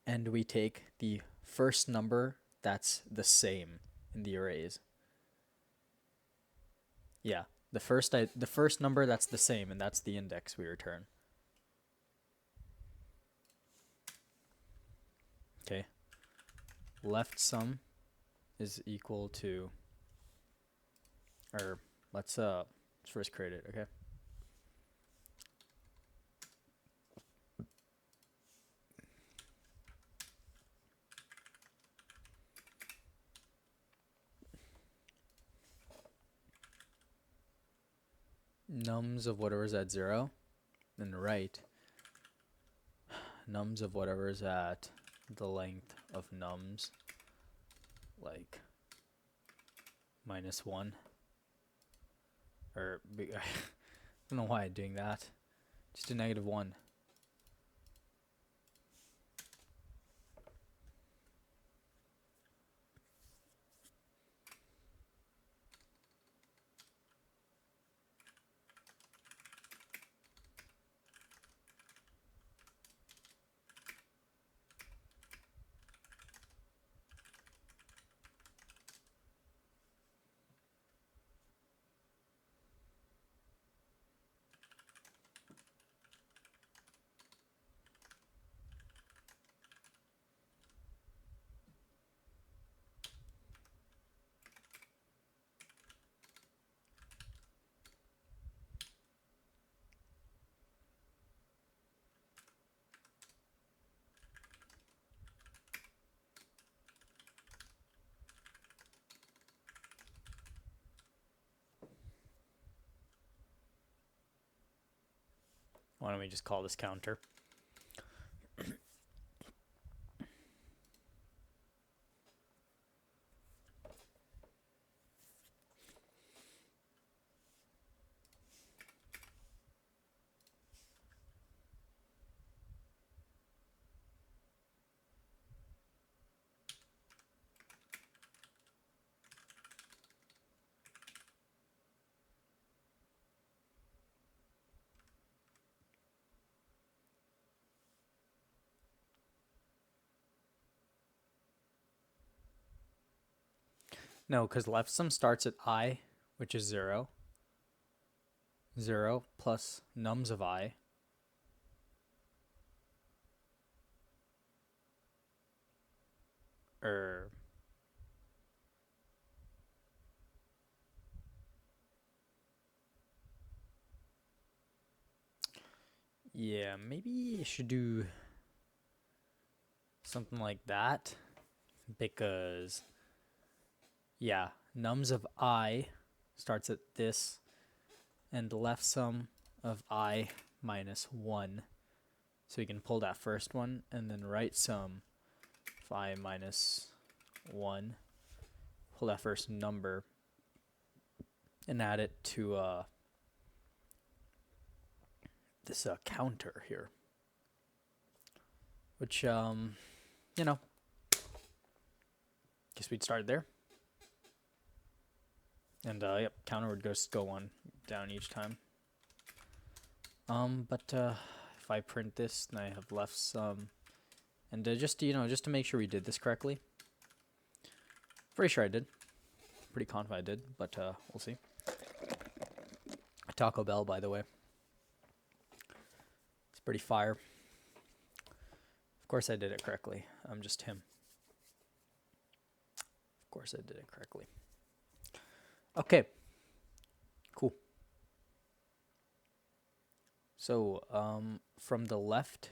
and we take the first number that's the same in the arrays. Yeah, the first number that's the same, and that's the index we return. Okay. Left sum is equal to, or let's first create it, okay? Nums of whatever is at 0, and right nums of whatever is at the length of nums, like -1, or I don't know why I'm doing that. Just a -1. Why don't we just call this counter? No, because left sum starts at I, which is 0. 0 plus nums of I. Yeah, maybe you should do something like that, because yeah, nums of I starts at this, and left sum of I -1. So you can pull that first one, and then right sum of I -1, pull that first number, and add it to this counter here, which you know, guess we'd start there, and yep, counter would just go on down each time. But if I print this, then I have left sum, and just to make sure we did this correctly. Pretty sure I did. Pretty confident I did, but we'll see. Taco Bell, by the way. It's pretty fire. Of course I did it correctly. I'm just him. Of course I did it correctly. Okay. Cool. So, from the left,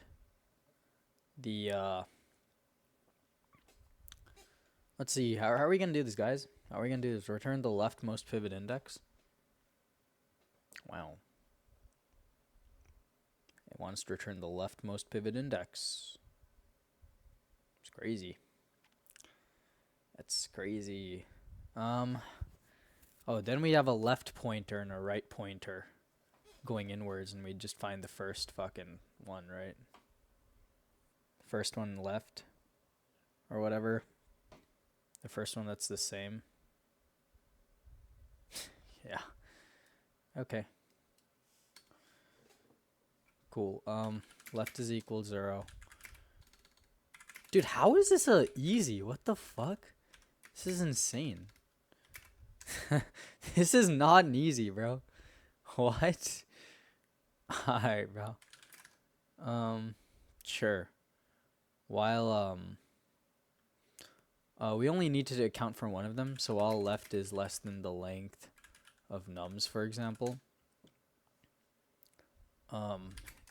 let's see, how are we going to do this, guys? How are we going to do this? Return the leftmost pivot index. Wow. It wants to return the leftmost pivot index. It's crazy. That's crazy. Oh, then we have a left pointer and a right pointer going inwards, and we just find the first fucking one, right? First one left, or whatever. The first one that's the same. Yeah. Okay. Cool. Left is equal 0. Dude, how is this easy? What the fuck? This is insane. This is not an easy, bro. What? Alright, bro. Sure. While, we only need to account for one of them, so all left is less than the length of nums, for example.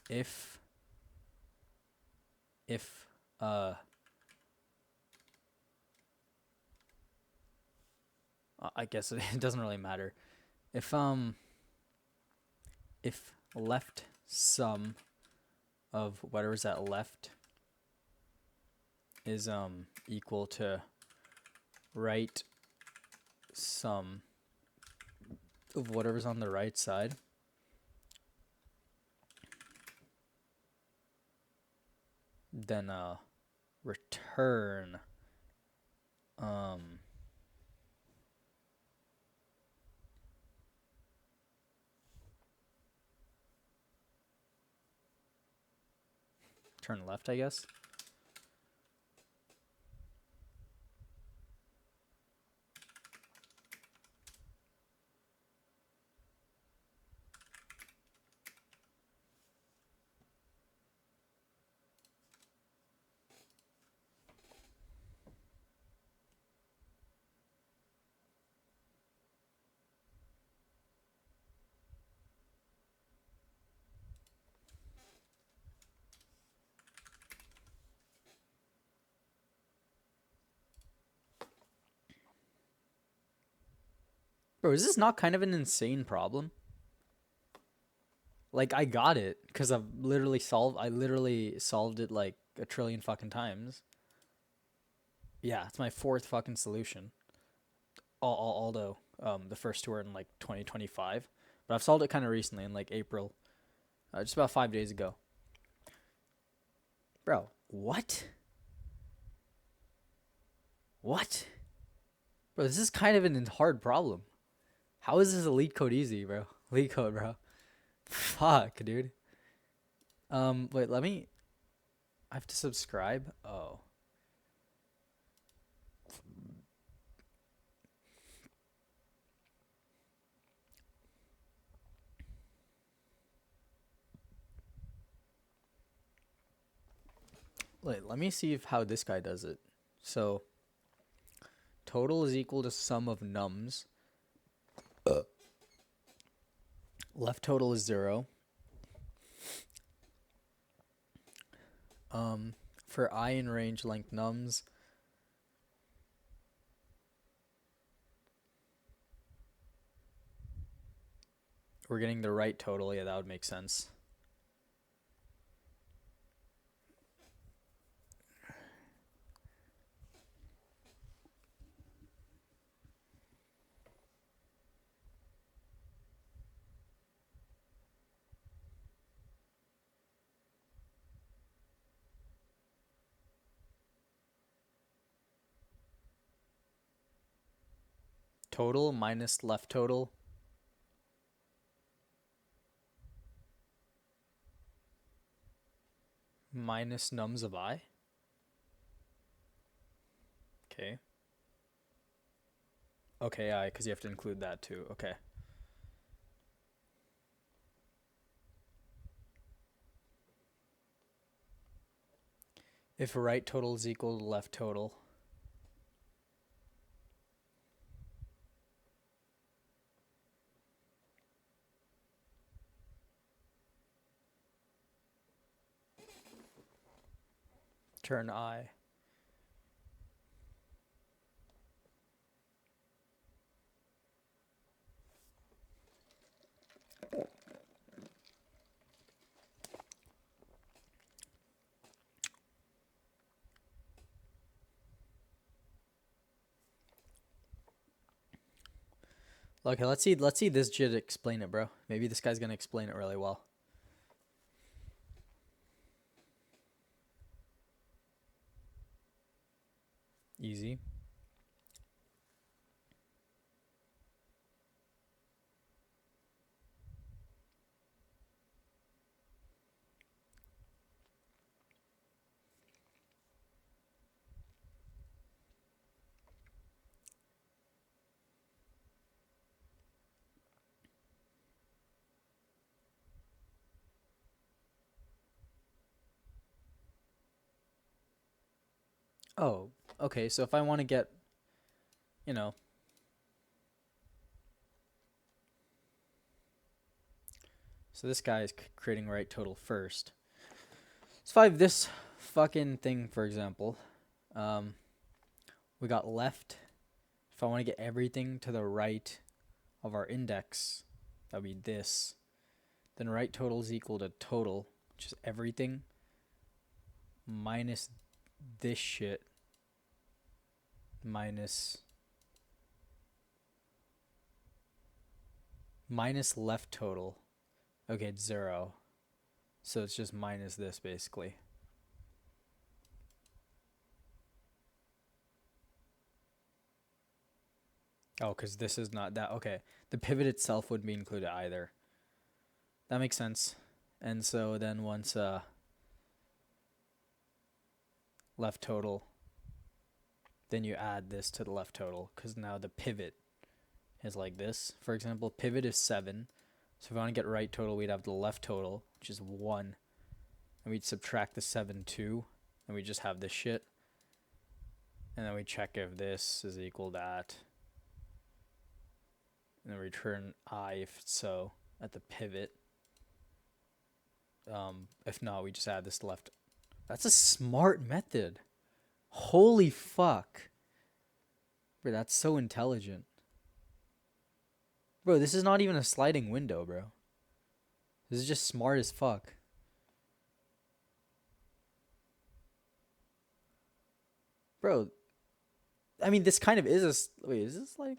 If, I guess it doesn't really matter. If left sum of whatever's at left is equal to right sum of whatever's on the right side, then return turn left, I guess. Bro, is this not kind of an insane problem? Like, I got it because I literally solved it like a trillion fucking times. Yeah, it's my fourth fucking solution. Although the first two are in like 2025, but I've solved it kind of recently in like April, just about 5 days ago. Bro, what? What? Bro, this is kind of an hard problem. How is this a LeetCode easy, bro? LeetCode, bro. Fuck, dude. Wait, I have to subscribe? Oh. Wait, let me see how this guy does it. So, total is equal to sum of nums. Left total is 0. For I in range length nums, we're getting the right total. Yeah, that would make sense. Total minus left total minus nums of I. Okay. Okay, I, because you have to include that too. Okay. If right total is equal to left total, turn I. Okay, let's see this JIT explain it, bro. Maybe this guy's gonna explain it really well. Easy. Oh, okay. So if I want to get, you know, so this guy is creating right total first. So if I have this fucking thing, for example, we got left. If I want to get everything to the right of our index, that would be this. Then right total is equal to total, which is everything, minus this shit, minus left total. Okay, it's 0. So it's just minus this, basically. Oh, because this is not that. Okay. The pivot itself wouldn't be included either. That makes sense. And so then once left total, then you add this to the left total, because now the pivot is like this. For example, pivot is 7. So if we want to get right total, we'd have the left total, which is 1. And we'd subtract the 7, 2. And we just have this shit. And then we check if this is equal to that. And then return I if so at the pivot. If not, we just add this left. That's a smart method. Holy fuck. Bro, that's so intelligent. Bro, this is not even a sliding window, bro. This is just smart as fuck. Bro, I mean, this kind of is a... Wait, is this sliding?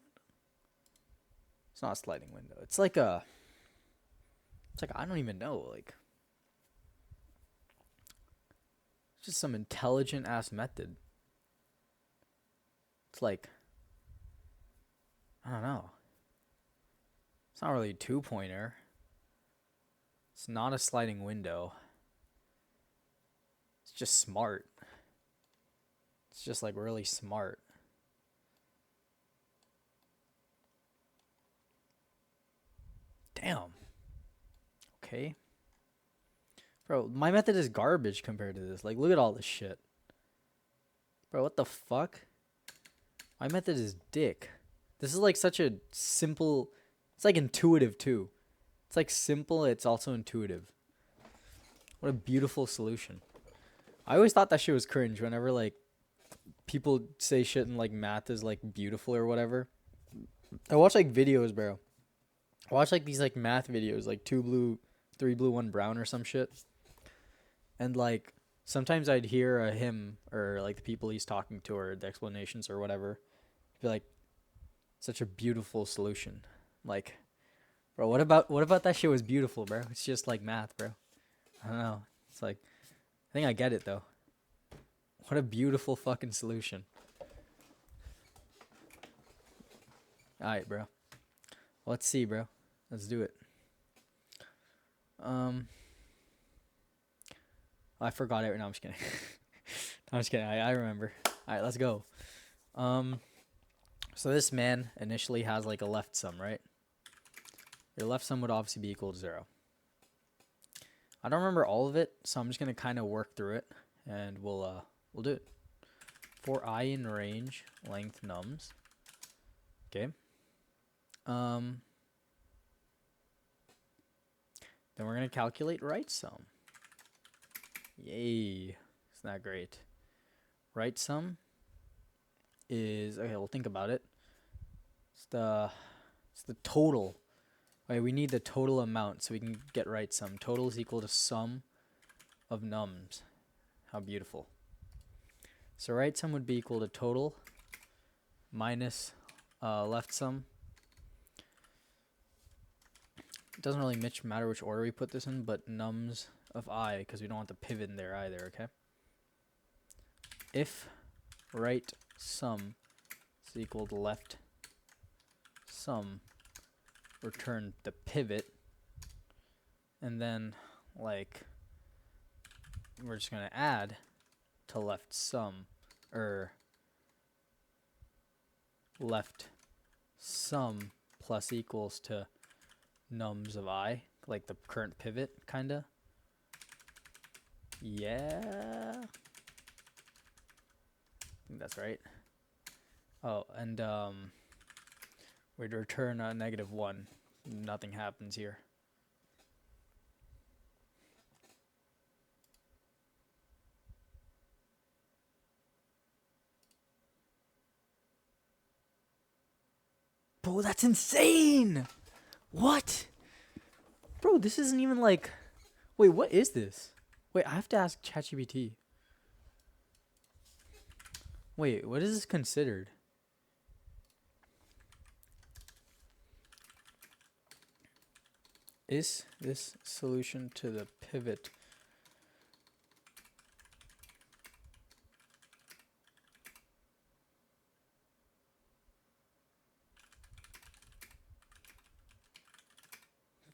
It's not a sliding window. It's like a... It's like, I don't even know, like... It's just some intelligent-ass method. It's like... I don't know. It's not really a two-pointer. It's not a sliding window. It's just smart. It's just like really smart. Damn. Okay. Bro, my method is garbage compared to this. Like, look at all this shit. Bro, what the fuck? My method is dick. This is like such a simple... It's like intuitive too. It's like simple, it's also intuitive. What a beautiful solution. I always thought that shit was cringe whenever like people say shit in like math is like beautiful or whatever. I watch like videos, bro. I watch like these like math videos, like 2 blue, 3 blue, 1 brown or some shit. And like sometimes I'd hear him or like the people he's talking to or the explanations or whatever be like, such a beautiful solution. Like, bro, what about that shit was beautiful, bro? It's just like math, bro. I don't know. It's like, I think I get it though. What a beautiful fucking solution. Alright, bro. Let's see, bro. Let's do it. I forgot it. No, I'm just kidding. I'm just kidding. I remember. Alright, let's go. So this man initially has like a left sum, right? Your left sum would obviously be equal to 0. I don't remember all of it, so I'm just gonna kind of work through it, and we'll do it. For I in range, length nums. Okay. Then we're gonna calculate right sum. Yay! Isn't that great? Right sum is okay. We'll think about it. It's the total. Okay, we need the total amount so we can get right sum. Total is equal to sum of nums. How beautiful. So right sum would be equal to total minus left sum. It doesn't really matter which order we put this in, but nums of I, because we don't want the pivot in there either, okay? If right sum is equal to left sum, return the pivot, and then like we're just gonna add to left sum or left sum plus equals to nums of I, like the current pivot, kinda. Yeah. think that's right. Oh, and we'd return a -1. Nothing happens here. Bro, that's insane! What? Bro, this isn't even like... Wait, what is this? Wait, I have to ask ChatGPT. Wait, what is this considered? Is this solution to the pivot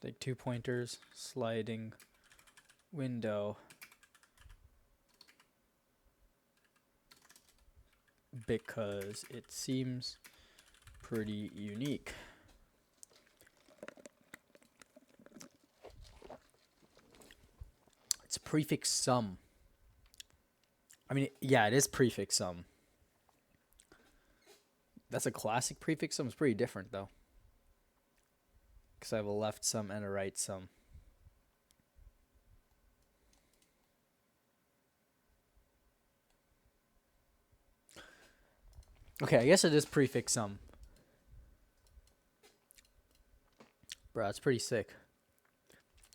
like 2 pointers, sliding window, because it seems pretty unique. It's prefix sum. I mean, yeah, it is prefix sum. That's a classic prefix sum. It's pretty different though, because I have a left sum and a right sum. Okay, I guess it is prefix sum. Bro, that's pretty sick.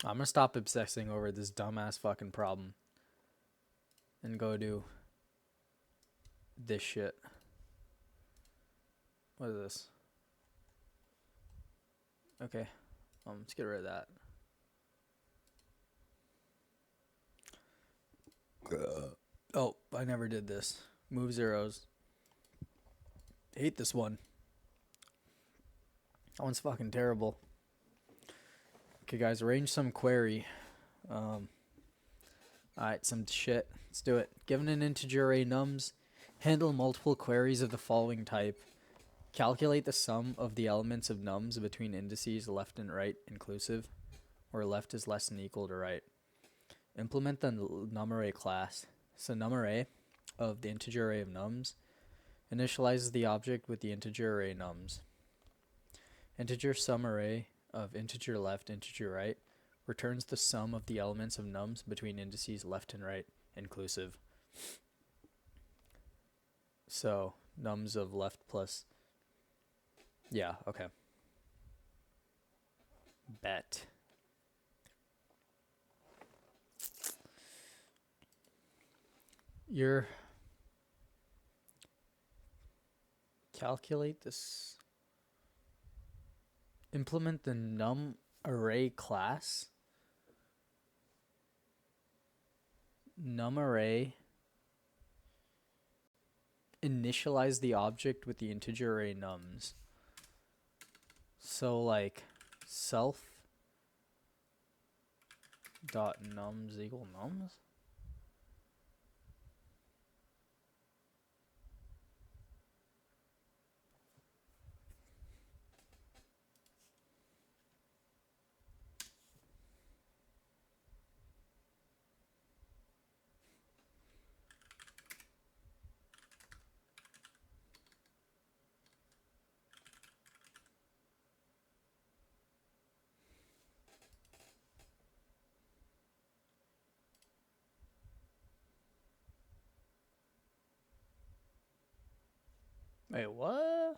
I'm gonna stop obsessing over this dumbass fucking problem and go do this shit. What is this? Okay, let's get rid of that. Oh, I never did this. Move zeros. Hate this one. That one's fucking terrible. Okay, guys, arrange some query. Alright, some shit. Let's do it. Given an integer array nums, handle multiple queries of the following type. Calculate the sum of the elements of nums between indices left and right inclusive, where left is less than equal to right. Implement the numArray class. So numArray of the integer array of nums initializes the object with the integer array nums. Integer sum array of integer left, integer right returns the sum of the elements of nums between indices left and right inclusive. So nums of left plus... Yeah, okay. Bet. Calculate this. Implement the numArray class. NumArray. Initialize the object with the integer array nums. So like self dot nums equal nums. Wait, what?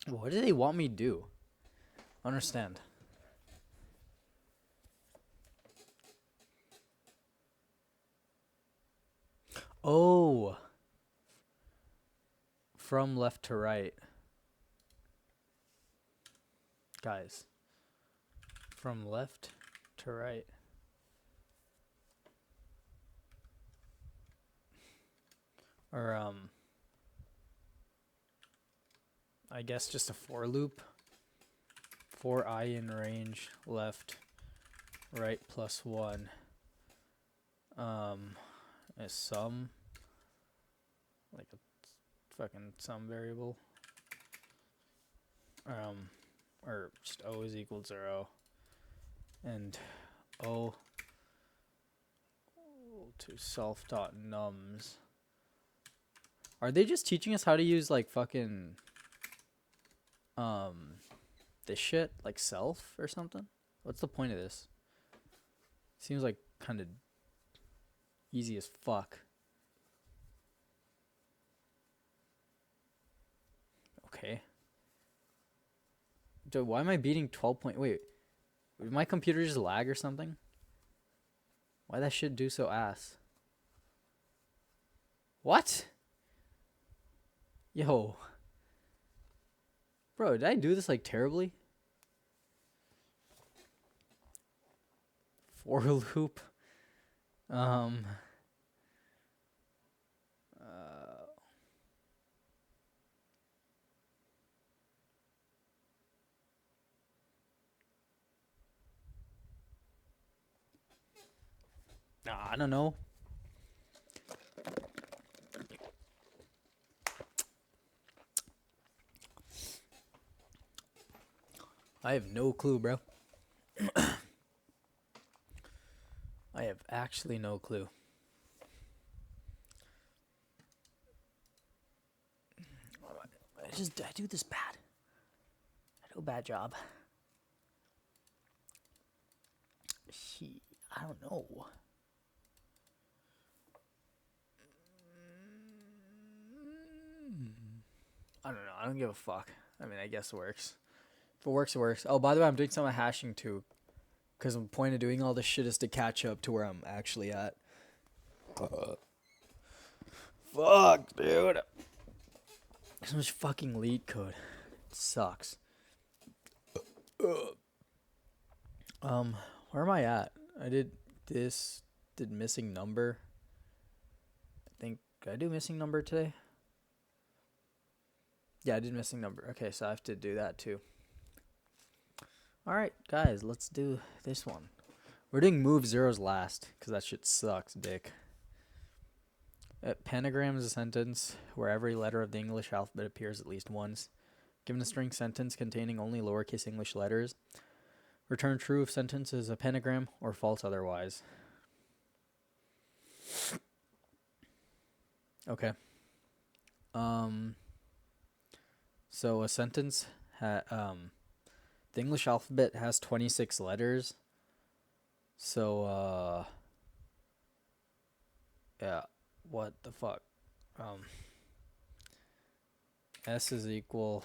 What do they want me to do? Understand. Oh. From left to right. Guys. From left to right. Or, I guess just a for loop. For I in range left, right plus 1. A sum. Like a fucking sum variable. Or just O is equal to 0. And O equal to self.nums. Are they just teaching us how to use like fucking this shit like self or something? What's the point of this? Seems like kind of easy as fuck. Okay. Dude, why am I beating 12 point? Wait, did my computer just lag or something? Why that shit do so ass? What? Yo. Bro, did I do this like terribly? For loop. I don't know. I have no clue, bro. I have actually no clue. I do this bad. I do a bad job. I don't know. I don't know. I don't give a fuck. I mean, I guess it works. If it works, it works. Oh, by the way, I'm doing some hashing too. Because the point of doing all this shit is to catch up to where I'm actually at. Fuck, dude. So much fucking LeetCode. It sucks. Where am I at? I did this. Did missing number. I think, did I do missing number today? Yeah, I did missing number. Okay, so I have to do that too. Alright, guys, let's do this one. We're doing move zeros last, because that shit sucks, dick. Pentagram is a sentence where every letter of the English alphabet appears at least once. Given a string sentence containing only lowercase English letters, return true if sentence is a pentagram or false otherwise. Okay. So a sentence the English alphabet has 26 letters. So yeah, what the fuck? S is equal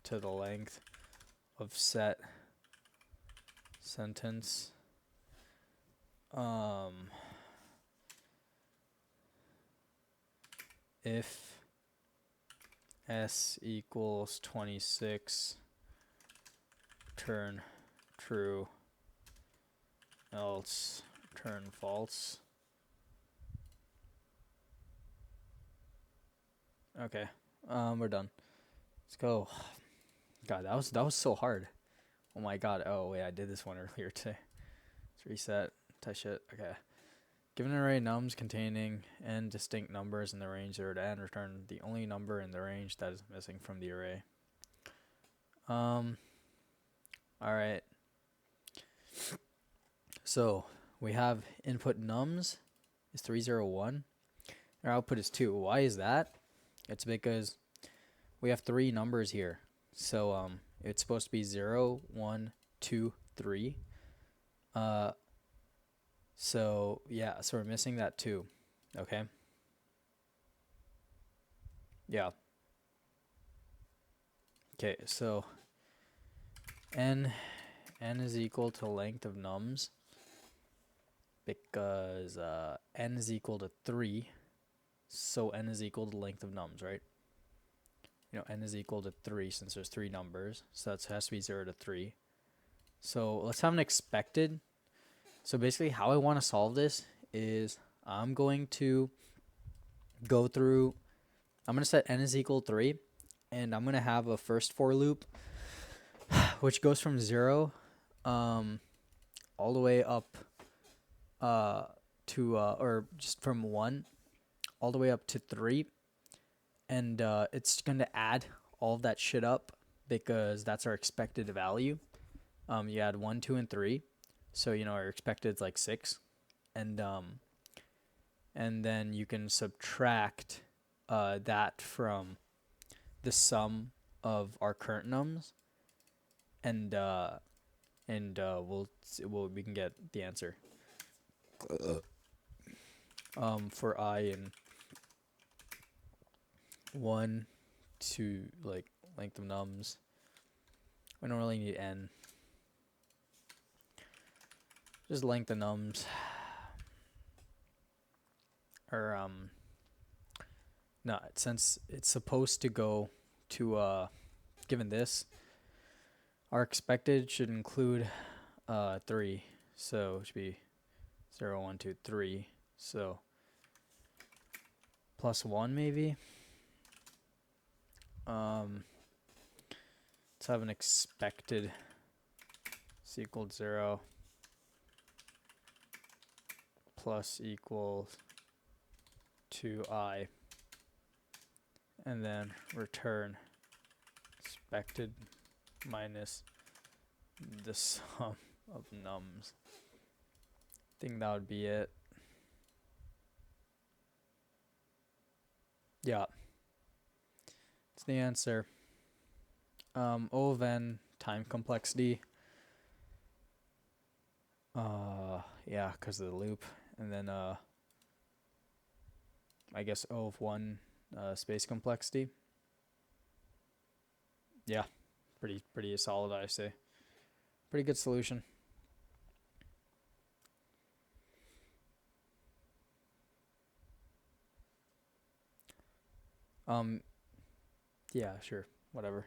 to the length of set sentence. If S equals 26, turn true, else turn false. Okay, we're done. Let's go. God, that was so hard. Oh my god. Oh wait, I did this one earlier today. Let's reset. Touch it. Okay. Given an array nums containing n distinct numbers in the range 0 to n, return the only number in the range that is missing from the array. Alright. So, we have input nums is 301. Our output is 2. Why is that? It's because we have 3 numbers here. So, it's supposed to be 0, 1, 2, 3. So, yeah, so we're missing that 2. Okay? Yeah. Okay, so n is equal to length of nums because n is equal to 3. So n is equal to length of nums, right? You know, n is equal to 3 since there's 3 numbers. So that has to be 0 to 3. So let's have an expected. So basically how I want to solve this is I'm going to go through, I'm going to set n is equal to 3, and I'm going to have a first for loop, which goes from 0 all the way up to, or just from 1 all the way up to 3. And it's going to add all of that shit up because that's our expected value. You add 1, 2, and 3. So, you know, our expected is like 6. And and then you can subtract that from the sum of our current nums, and we can get the answer. For I in 1 to like length of nums, we don't really need n. Just length of nums. Or no, since it's supposed to go to given this, our expected should include 3, so it should be 0, 1, 2, 3. So plus 1 maybe. Let's have an expected is equal 0 plus equals 2I, and then return expected minus the sum of nums. I think that would be it. Yeah, it's the answer. O of n time complexity. Yeah, because of the loop, and then I guess O of 1 space complexity. Yeah, pretty solid, I say. Pretty good solution. Yeah, sure, whatever.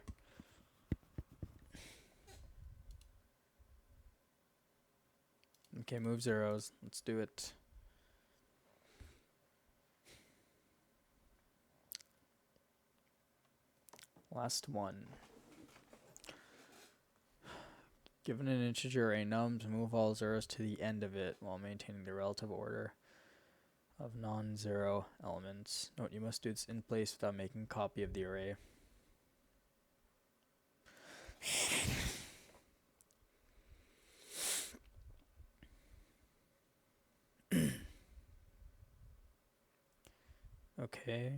Okay, move zeros. Let's do it. Last one. Given an integer a nums, move all zeros to the end of it while maintaining the relative order of non-zero elements. Note, you must do this in place without making a copy of the array. Okay.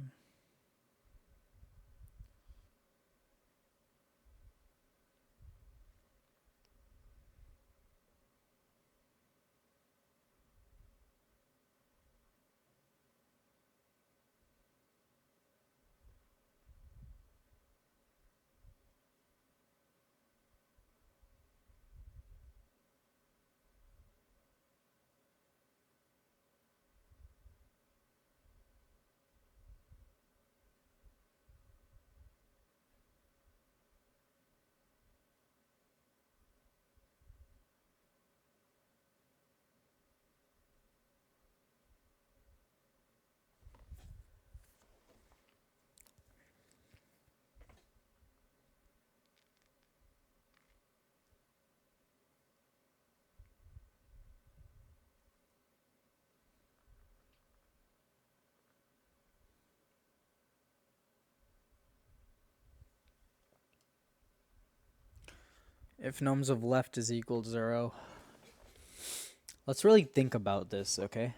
If nums of left is equal to 0. Let's really think about this, okay?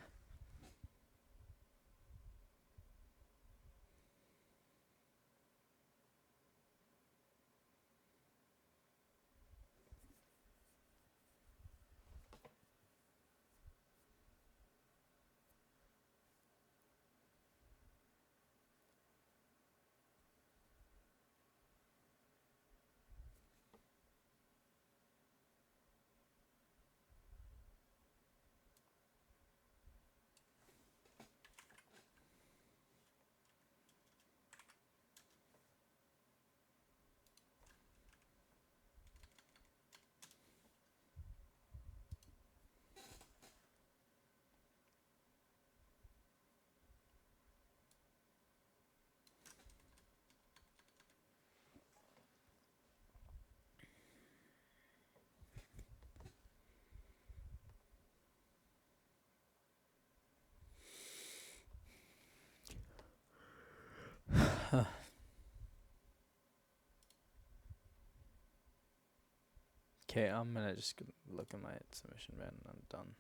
Okay, I'm gonna just look at my submission, man, and I'm done.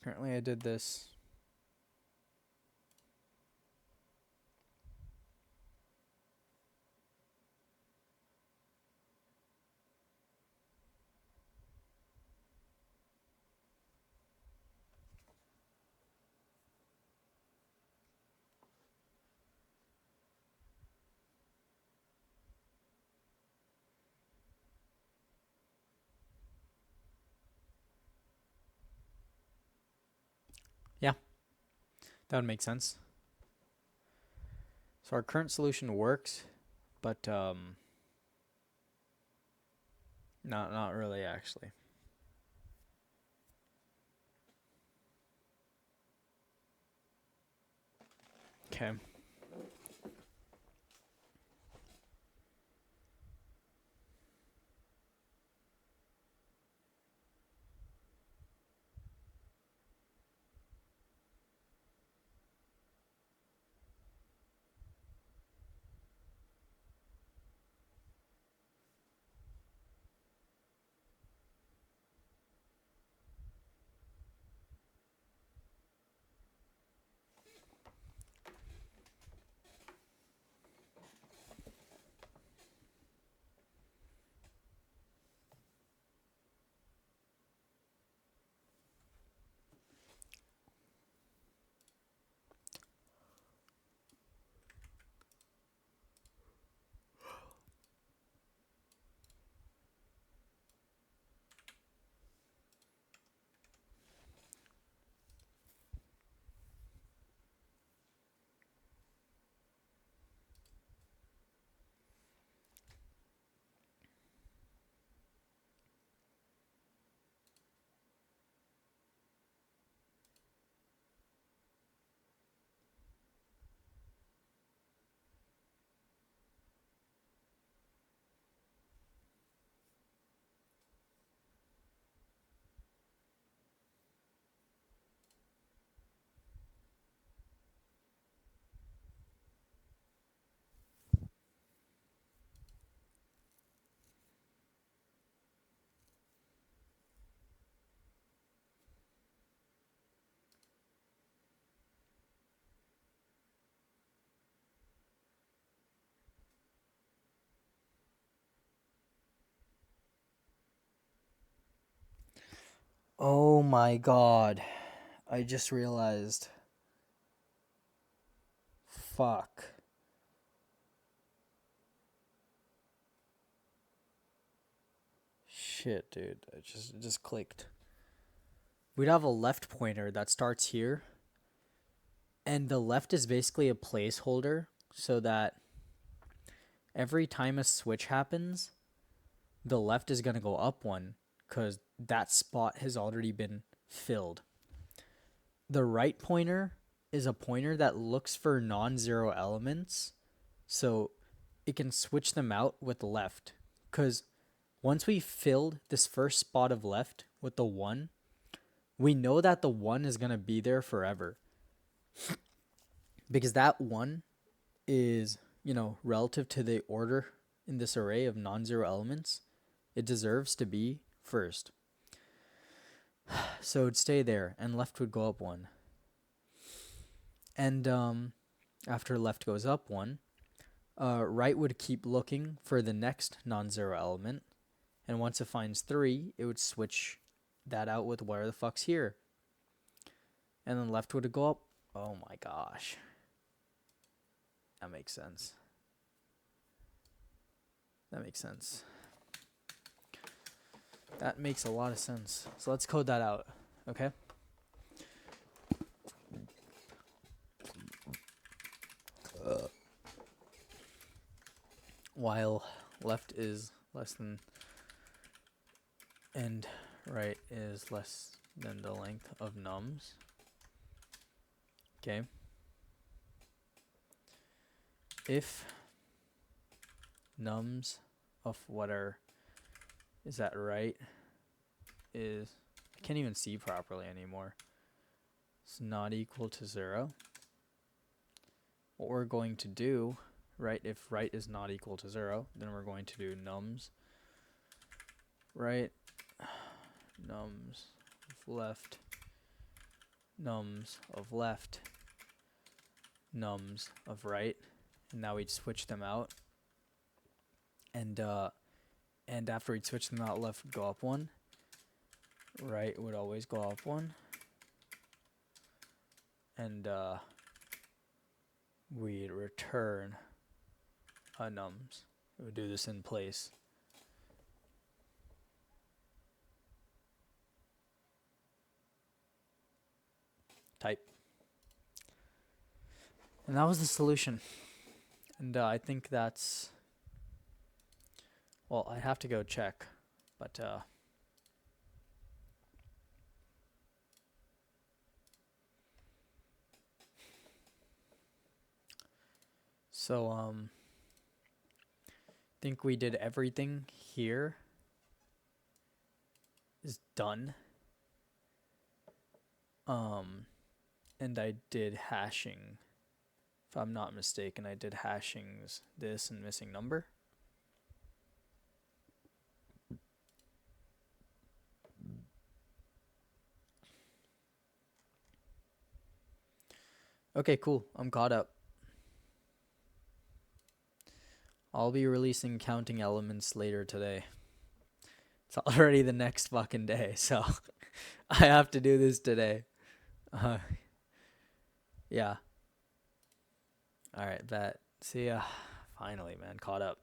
Apparently I did this That would make sense. So our current solution works, but not really actually. Okay. Oh my god. I just realized. Fuck. Shit, dude. It just clicked. We'd have a left pointer that starts here. And the left is basically a placeholder so that every time a switch happens, the left is going to go up one because that spot has already been filled. The right pointer is a pointer that looks for non-zero elements, so it can switch them out with left. Because once we filled this first spot of left with the 1, we know that the 1 is going to be there forever. Because that 1 is, relative to the order in this array of non-zero elements, it deserves to be first. So it'd stay there, and left would go up 1. And after left goes up 1, right would keep looking for the next non-zero element, and once it finds 3, it would switch that out with where the fuck's here. And then left would go up. Oh my gosh. That makes sense. That makes sense. That makes a lot of sense. So let's code that out, okay? While left is less than and right is less than the length of nums. Okay. If nums of what is that right is, I can't even see properly anymore. It's not equal to 0. What we're going to do, right, if right is not equal to 0, then we're going to do nums right, nums of left, nums of left, nums of right, and now we'd switch them out, and after we'd switch them out, left would go up 1, right would always go up 1, and we'd return a nums. We would do this in place. Type. And that was the solution. And I think that's, well, I have to go check, but so think we did everything here is done. And I did hashing. If I'm not mistaken, I did hashings this and missing number. Okay, cool. I'm caught up. I'll be releasing counting elements later today. It's already the next fucking day, so I have to do this today. Yeah. All right, bet. See ya. Finally, man, caught up.